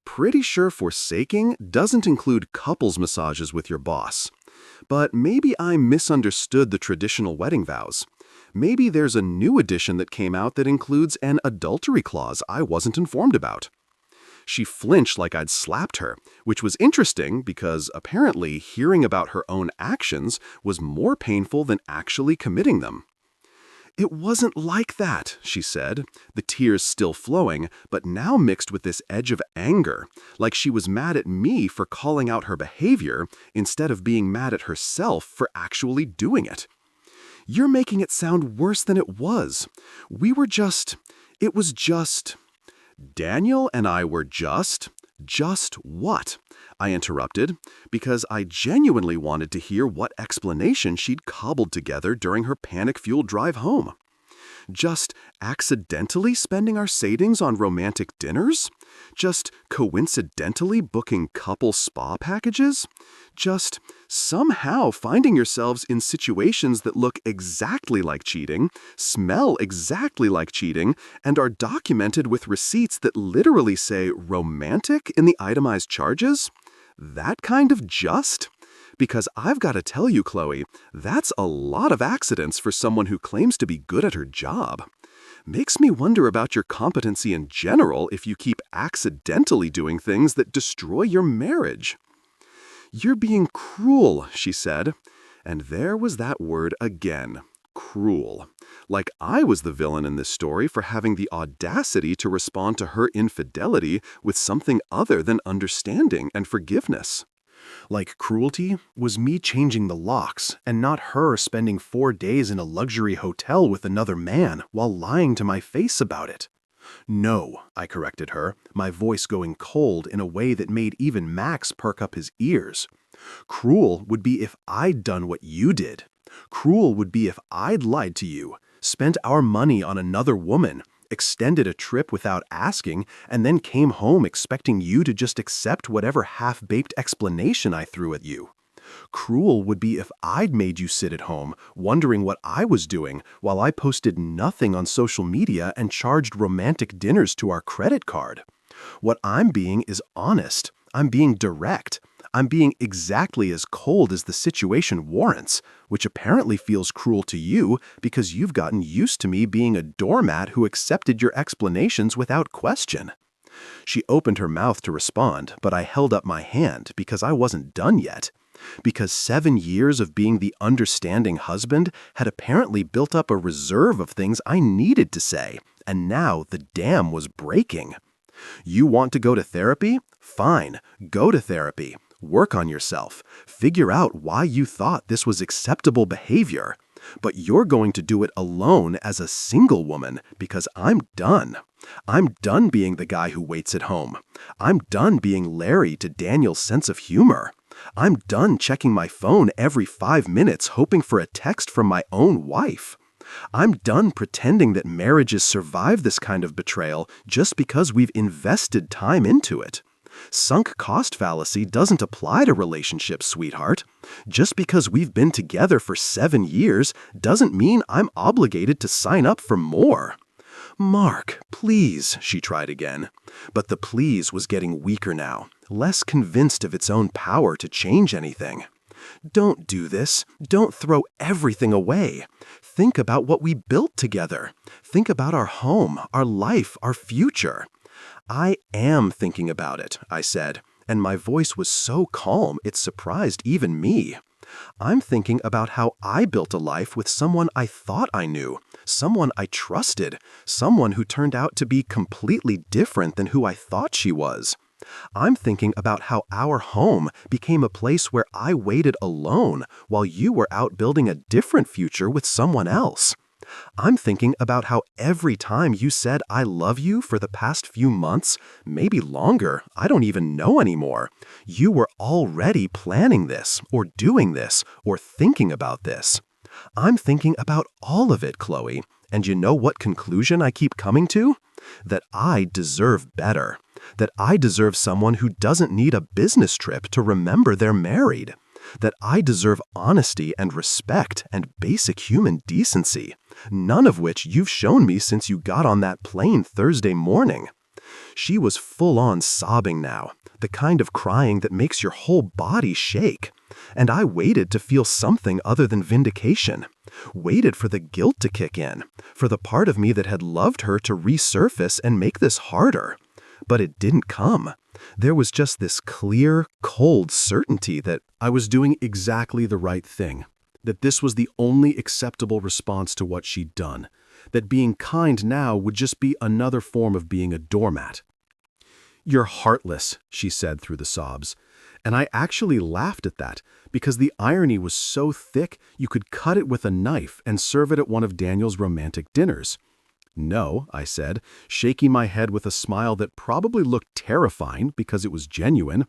[SPEAKER 1] Pretty sure forsaking doesn't include couples massages with your boss. But maybe I misunderstood the traditional wedding vows. Maybe there's a new edition that came out that includes an adultery clause I wasn't informed about." She flinched like I'd slapped her, which was interesting because apparently hearing about her own actions was more painful than actually committing them. "It wasn't like that," she said, the tears still flowing, but now mixed with this edge of anger, like she was mad at me for calling out her behavior instead of being mad at herself for actually doing it. "You're making it sound worse than it was. It was just... "Daniel and I were just what?" I interrupted, because I genuinely wanted to hear what explanation she'd cobbled together during her panic-fueled drive home. Just accidentally spending our savings on romantic dinners? Just coincidentally booking couple spa packages? Just somehow finding yourselves in situations that look exactly like cheating, smell exactly like cheating, and are documented with receipts that literally say romantic in the itemized charges? That kind of just? Because I've got to tell you, Chloe, that's a lot of accidents for someone who claims to be good at her job. Makes me wonder about your competency in general if you keep accidentally doing things that destroy your marriage. "You're being cruel," she said. And there was that word again. Cruel. Like I was the villain in this story for having the audacity to respond to her infidelity with something other than understanding and forgiveness.
[SPEAKER 2] Like cruelty was me changing the locks and not her spending 4 days in a luxury hotel with another man while lying to my face about it. No, I corrected her, my voice going cold in a way that made even Max perk up his ears. Cruel would be if I'd done what you did. Cruel would be if I'd lied to you, spent our money on another woman, extended a trip without asking, and then came home expecting you to just accept whatever half-baked explanation I threw at you. Cruel would be if I'd made you sit at home, wondering what I was doing, while I posted nothing on social media and charged romantic dinners to our credit card. What I'm being is honest. I'm being direct. I'm being exactly as cold as the situation warrants, which apparently feels cruel to you because you've gotten used to me being a doormat who accepted your explanations without question. She opened her mouth to respond, but I held up my hand because I wasn't done yet. Because 7 years of being the understanding husband had apparently built up a reserve of things I needed to say, and now the dam was breaking. You want to go to therapy? Fine, go to therapy. Work on yourself. Figure out why you thought this was acceptable behavior. But you're going to do it alone as a single woman because I'm done. I'm done being the guy who waits at home. I'm done being Larry to Daniel's sense of humor. I'm done checking my phone every 5 minutes hoping for a text from my own wife. I'm done pretending that marriages survive this kind of betrayal just because we've invested time into it. Sunk cost fallacy doesn't apply to relationships, sweetheart. Just because we've been together for 7 years doesn't mean I'm obligated to sign up for more. Mark, please, she tried again. But the please was getting weaker now, less convinced of its own power to change anything. Don't do this. Don't throw everything away. Think about what we built together. Think about our home, our life, our future. I am thinking about it, I said, and my voice was so calm it surprised even me. I'm thinking about how I built a life with someone I thought I knew, someone I trusted, someone who turned out to be completely different than who I thought she was. I'm thinking about how our home became a place where I waited alone while you were out building a different future with someone else. I'm thinking about how every time you said I love you for the past few months, maybe longer, I don't even know anymore, you were already planning this, or doing this, or thinking about this. I'm thinking about all of it, Chloe, and you know what conclusion I keep coming to? That I deserve better. That I deserve someone who doesn't need a business trip to remember they're married. That I deserve honesty and respect and basic human decency, none of which you've shown me since you got on that plane Thursday morning. She was full-on sobbing now, the kind of crying that makes your whole body shake. And I waited to feel something other than vindication. Waited for the guilt to kick in, for the part of me that had loved her to resurface and make this harder. But it didn't come. There was just this clear, cold certainty that I was doing exactly the right thing, that this was the only acceptable response to what she'd done, that being kind now would just be another form of being a doormat. "You're heartless," she said through the sobs. And I actually laughed at that, because the irony was so thick you could cut it with a knife and serve it at one of Daniel's romantic dinners. "No," I said, shaking my head with a smile that probably looked terrifying because it was genuine.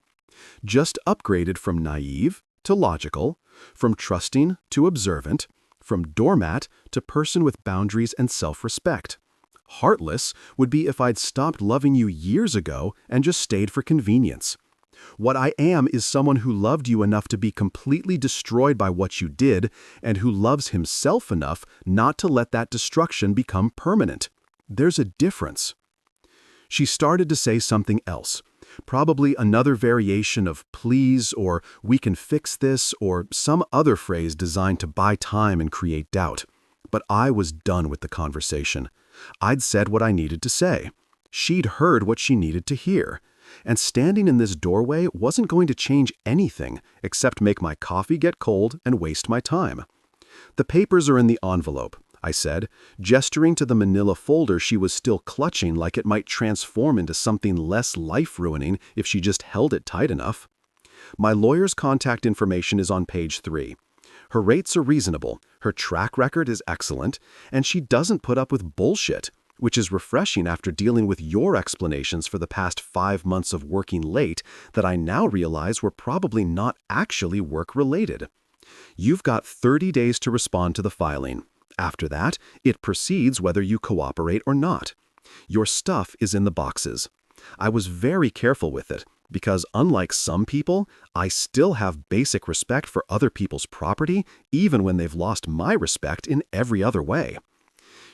[SPEAKER 2] "Just upgraded from naive to logical, from trusting to observant, from doormat to person with boundaries and self-respect. Heartless would be if I'd stopped loving you years ago and just stayed for convenience. What I am is someone who loved you enough to be completely destroyed by what you did, and who loves himself enough not to let that destruction become permanent. There's a difference." She started to say something else, probably another variation of please or we can fix this or some other phrase designed to buy time and create doubt. But I was done with the conversation. I'd said what I needed to say. She'd heard what she needed to hear. And standing in this doorway wasn't going to change anything except make my coffee get cold and waste my time. "The papers are in the envelope," I said, gesturing to the manila folder she was still clutching like it might transform into something less life-ruining if she just held it tight enough.
[SPEAKER 1] My lawyer's contact information is on page 3. Her rates are reasonable, her track record is excellent, and she doesn't put up with bullshit, which is refreshing after dealing with your explanations for the past 5 months of working late that I now realize were probably not actually work-related. You've got 30 days to respond to the filing. After that, it proceeds whether you cooperate or not. Your stuff is in the boxes. I was very careful with it, because unlike some people, I still have basic respect for other people's property, even when they've lost my respect in every other way.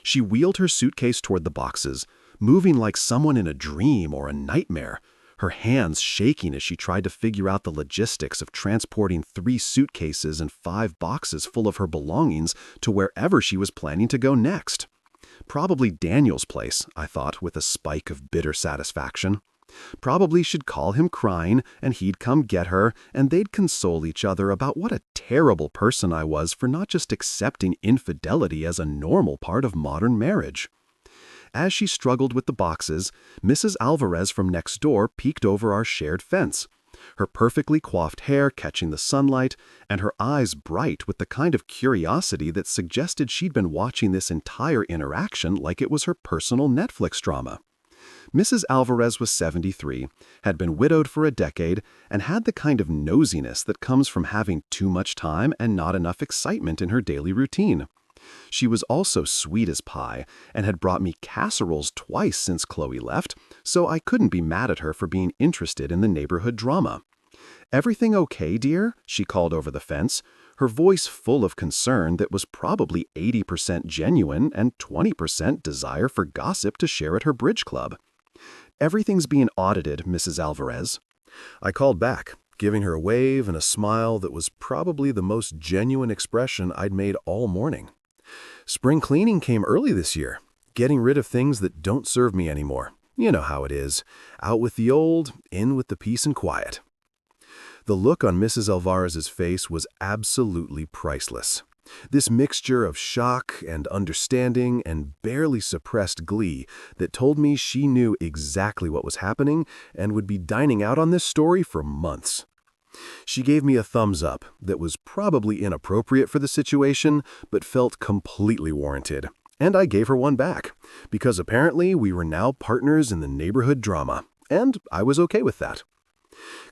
[SPEAKER 1] She wheeled her suitcase toward the boxes, moving like someone in a dream or a nightmare, her hands shaking as she tried to figure out the logistics of transporting 3 suitcases and 5 boxes full of her belongings to wherever she was planning to go next. Probably Daniel's place, I thought with a spike of bitter satisfaction. Probably she'd call him crying and he'd come get her and they'd console each other about what a terrible person I was for not just accepting infidelity as a normal part of modern marriage. As she struggled with the boxes, Mrs. Alvarez from next door peeked over our shared fence, her perfectly coiffed hair catching the sunlight and her eyes bright with the kind of curiosity that suggested she'd been watching this entire interaction like it was her personal Netflix drama. Mrs. Alvarez was 73, had been widowed for a decade, and had the kind of nosiness that comes from having too much time and not enough excitement in her daily routine. She was also sweet as pie and had brought me casseroles twice since Chloe left, so I couldn't be mad at her for being interested in the neighborhood drama. "Everything okay, dear?" she called over the fence, her voice full of concern that was probably 80% genuine and 20% desire for gossip to share at her bridge club. "Everything's being audited, Mrs. Alvarez." I called back, giving her a wave and a smile that was probably the most genuine expression I'd made all morning. "Spring cleaning came early this year, getting rid of things that don't serve me anymore. You know how it is. Out with the old, in with the peace and quiet." The look on Mrs. Alvarez's face was absolutely priceless. This mixture of shock and understanding and barely suppressed glee that told me she knew exactly what was happening and would be dining out on this story for months. She gave me a thumbs up that was probably inappropriate for the situation, but felt completely warranted. And I gave her one back, because apparently we were now partners in the neighborhood drama, and I was okay with that.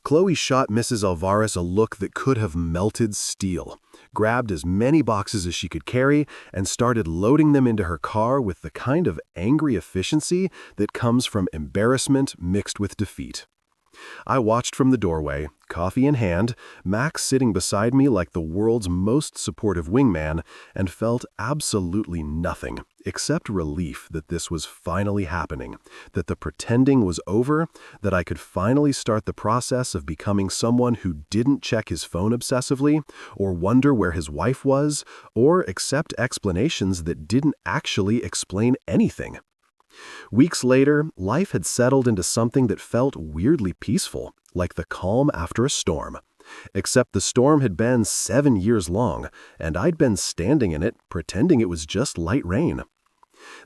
[SPEAKER 1] Chloe shot Mrs. Alvarez a look that could have melted steel, grabbed as many boxes as she could carry, and started loading them into her car with the kind of angry efficiency that comes from embarrassment mixed with defeat. I watched from the doorway, coffee in hand, Max sitting beside me like the world's most supportive wingman, and felt absolutely nothing except relief that this was finally happening, that the pretending was over, that I could finally start the process of becoming someone who didn't check his phone obsessively, or wonder where his wife was, or accept explanations that didn't actually explain anything. Weeks later, life had settled into something that felt weirdly peaceful, like the calm after a storm. Except the storm had been 7 years long, and I'd been standing in it, pretending it was just light rain.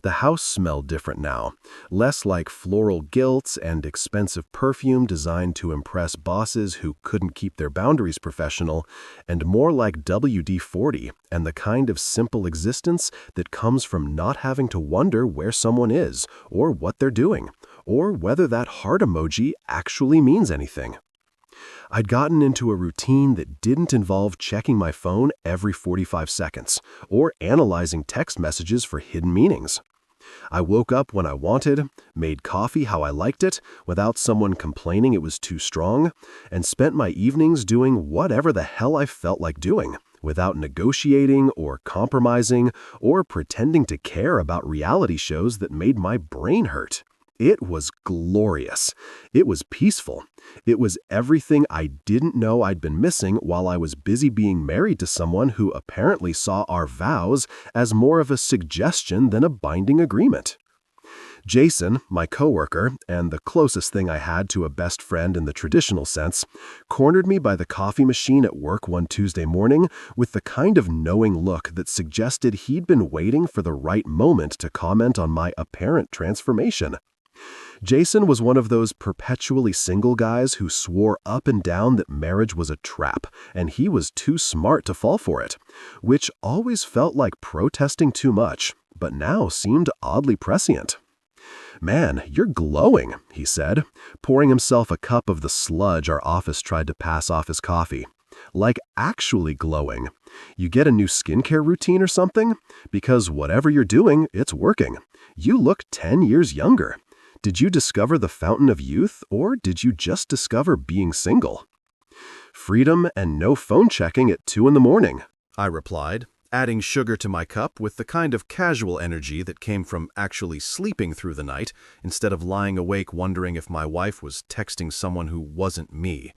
[SPEAKER 1] The house smelled different now, less like floral guilt and expensive perfume designed to impress bosses who couldn't keep their boundaries professional, and more like WD-40 and the kind of simple existence that comes from not having to wonder where someone is, or what they're doing, or whether that heart emoji actually means anything. I'd gotten into a routine that didn't involve checking my phone every 45 seconds or analyzing text messages for hidden meanings. I woke up when I wanted, made coffee how I liked it without someone complaining it was too strong, and spent my evenings doing whatever the hell I felt like doing, without negotiating or compromising or pretending to care about reality shows that made my brain hurt. It was glorious. It was peaceful. It was everything I didn't know I'd been missing while I was busy being married to someone who apparently saw our vows as more of a suggestion than a binding agreement. Jason, my coworker, and the closest thing I had to a best friend in the traditional sense, cornered me by the coffee machine at work one Tuesday morning with the kind of knowing look that suggested he'd been waiting for the right moment to comment on my apparent transformation. Jason was one of those perpetually single guys who swore up and down that marriage was a trap, and he was too smart to fall for it, which always felt like protesting too much, but now seemed oddly prescient. "Man, you're glowing," he said, pouring himself a cup of the sludge our office tried to pass off as coffee. "Like actually glowing. You get a new skincare routine or something? Because whatever you're doing, it's working. You look 10 years younger. Did you discover the fountain of youth, or did you just discover being single?" "Freedom and no phone checking at 2 in the morning," I replied, adding sugar to my cup with the kind of casual energy that came from actually sleeping through the night instead of lying awake wondering if my wife was texting someone who wasn't me.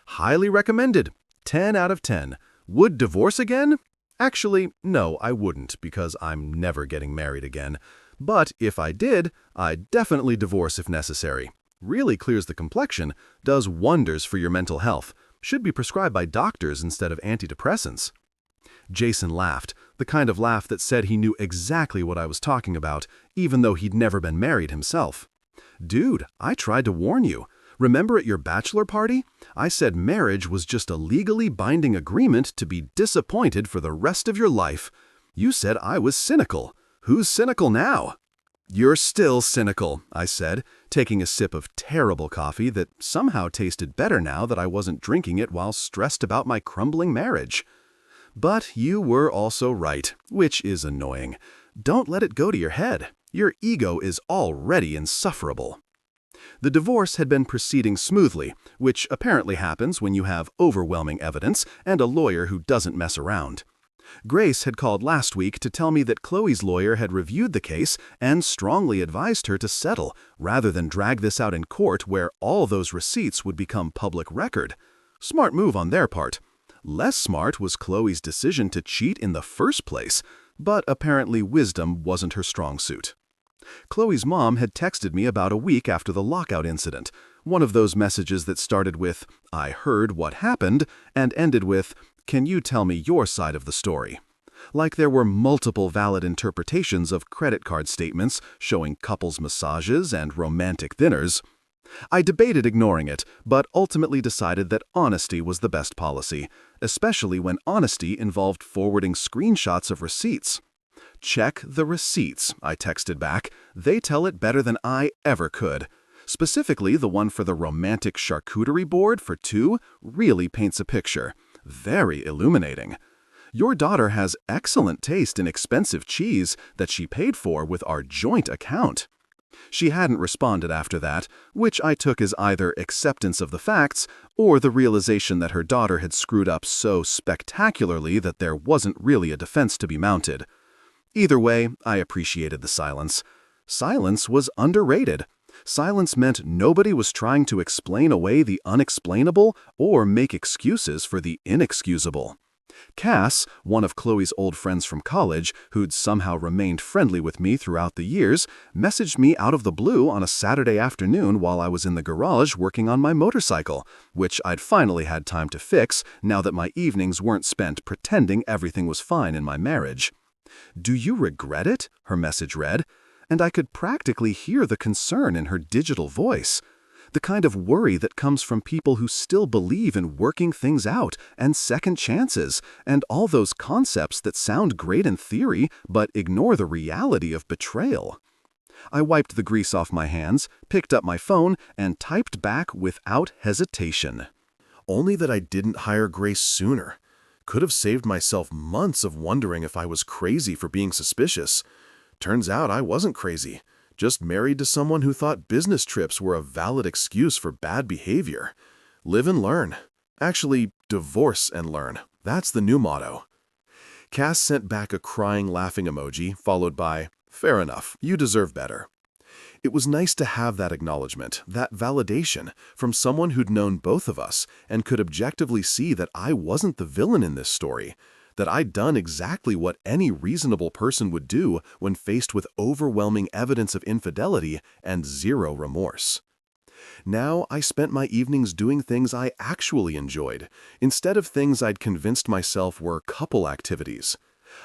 [SPEAKER 1] "Highly recommended. 10 out of 10. Would divorce again? Actually, no, I wouldn't, because I'm never getting married again. But if I did, I'd definitely divorce if necessary. Really clears the complexion, does wonders for your mental health, should be prescribed by doctors instead of antidepressants." Jason laughed, the kind of laugh that said he knew exactly what I was talking about, even though he'd never been married himself. "Dude, I tried to warn you. Remember at your bachelor party? I said marriage was just a legally binding agreement to be disappointed for the rest of your life. You said I was cynical. Who's cynical now?" "You're still cynical," I said, taking a sip of terrible coffee that somehow tasted better now that I wasn't drinking it while stressed about my crumbling marriage. "But you were also right, which is annoying. Don't let it go to your head. Your ego is already insufferable." The divorce had been proceeding smoothly, which apparently happens when you have overwhelming evidence and a lawyer who doesn't mess around. Grace had called last week to tell me that Chloe's lawyer had reviewed the case and strongly advised her to settle, rather than drag this out in court where all those receipts would become public record. Smart move on their part. Less smart was Chloe's decision to cheat in the first place, but apparently wisdom wasn't her strong suit. Chloe's mom had texted me about a week after the lockout incident, one of those messages that started with, "I heard what happened," and ended with, "Can you tell me your side of the story?" Like there were multiple valid interpretations of credit card statements showing couples massages and romantic dinners. I debated ignoring it, but ultimately decided that honesty was the best policy, especially when honesty involved forwarding screenshots of receipts. "Check the receipts," I texted back. "They tell it better than I ever could. Specifically, the one for the romantic charcuterie board for 2 really paints a picture. Very illuminating. Your daughter has excellent taste in expensive cheese that she paid for with our joint account." She hadn't responded after that, which I took as either acceptance of the facts or the realization that her daughter had screwed up so spectacularly that there wasn't really a defense to be mounted. Either way, I appreciated the silence. Silence was underrated. Silence meant nobody was trying to explain away the unexplainable or make excuses for the inexcusable. Cass, one of Chloe's old friends from college, who'd somehow remained friendly with me throughout the years, messaged me out of the blue on a Saturday afternoon while I was in the garage working on my motorcycle, which I'd finally had time to fix now that my evenings weren't spent pretending everything was fine in my marriage. "Do you regret it?" her message read, and I could practically hear the concern in her digital voice. The kind of worry that comes from people who still believe in working things out and second chances and all those concepts that sound great in theory but ignore the reality of betrayal. I wiped the grease off my hands, picked up my phone, and typed back without hesitation.
[SPEAKER 2] Only that I didn't hire Grace sooner. Could have saved myself months of wondering if I was crazy for being suspicious. Turns out I wasn't crazy. Just married to someone who thought business trips were a valid excuse for bad behavior. Live and learn. Actually, divorce and learn. That's the new motto. Cass sent back a crying, laughing emoji, followed by, "Fair enough, you deserve better." It was nice to have that acknowledgement, that validation, from someone who'd known both of us and could objectively see that I wasn't the villain in this story, that I'd done exactly what any reasonable person would do when faced with overwhelming evidence of infidelity and zero remorse. Now I spent my evenings doing things I actually enjoyed, instead of things I'd convinced myself were couple activities.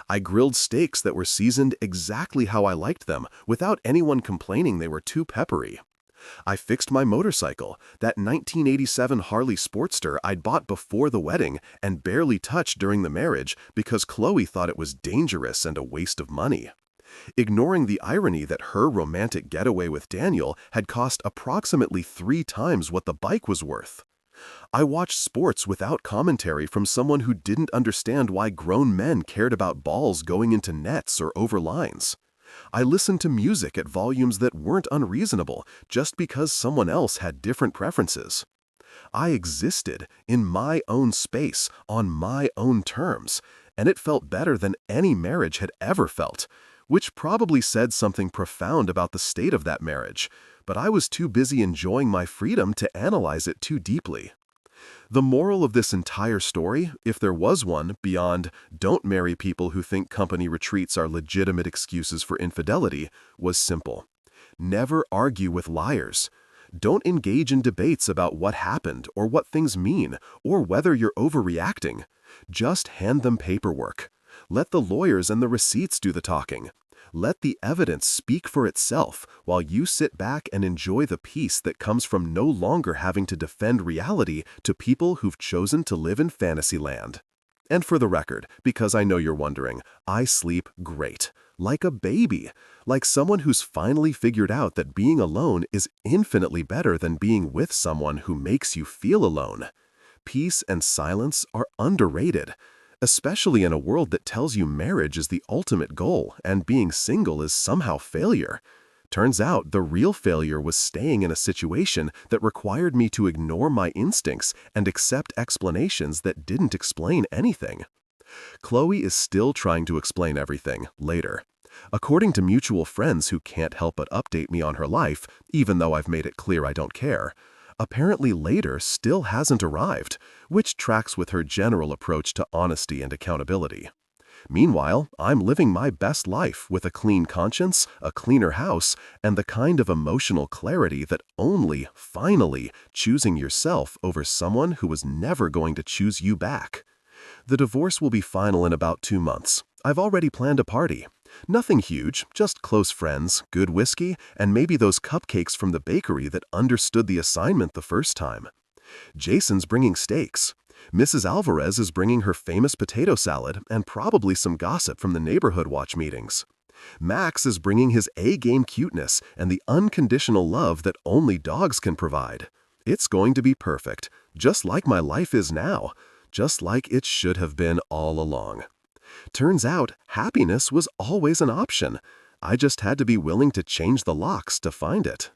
[SPEAKER 2] I grilled steaks that were seasoned exactly how I liked them, without anyone complaining they were too peppery.
[SPEAKER 1] I fixed my motorcycle, that 1987 Harley Sportster I'd bought before the wedding and barely touched during the marriage because Chloe thought it was dangerous and a waste of money. Ignoring the irony that her romantic getaway with Daniel had cost approximately 3 times what the bike was worth. I watched sports without commentary from someone who didn't understand why grown men cared about balls going into nets or over lines. I listened to music at volumes that weren't unreasonable just because someone else had different preferences. I existed in my own space on my own terms, and it felt better than any marriage had ever felt, which probably said something profound about the state of that marriage, but I was too busy enjoying my freedom to analyze it too deeply. The moral of this entire story, if there was one, beyond "don't marry people who think company retreats are legitimate excuses for infidelity," was simple. Never argue with liars. Don't engage in debates about what happened or what things mean or whether you're overreacting. Just hand them paperwork. Let the lawyers and the receipts do the talking. Let the evidence speak for itself while you sit back and enjoy the peace that comes from no longer having to defend reality to people who've chosen to live in fantasy land. And for the record, because I know you're wondering, I sleep great. Like a baby. Like someone who's finally figured out that being alone is infinitely better than being with someone who makes you feel alone. Peace and silence are underrated, especially in a world that tells you marriage is the ultimate goal and being single is somehow failure. Turns out the real failure was staying in a situation that required me to ignore my instincts and accept explanations that didn't explain anything. Chloe is still trying to explain everything later. According to mutual friends who can't help but update me on her life, even though I've made it clear I don't care, apparently later still hasn't arrived, which tracks with her general approach to honesty and accountability. Meanwhile, I'm living my best life with a clean conscience, a cleaner house, and the kind of emotional clarity that only, finally, choosing yourself over someone who was never going to choose you back. The divorce will be final in about 2 months. I've already planned a party. Nothing huge, just close friends, good whiskey, and maybe those cupcakes from the bakery that understood the assignment the first time. Jason's bringing steaks. Mrs. Alvarez is bringing her famous potato salad and probably some gossip from the neighborhood watch meetings. Max is bringing his A-game cuteness and the unconditional love that only dogs can provide. It's going to be perfect, just like my life is now, just like it should have been all along. Turns out, happiness was always an option. I just had to be willing to change the locks to find it.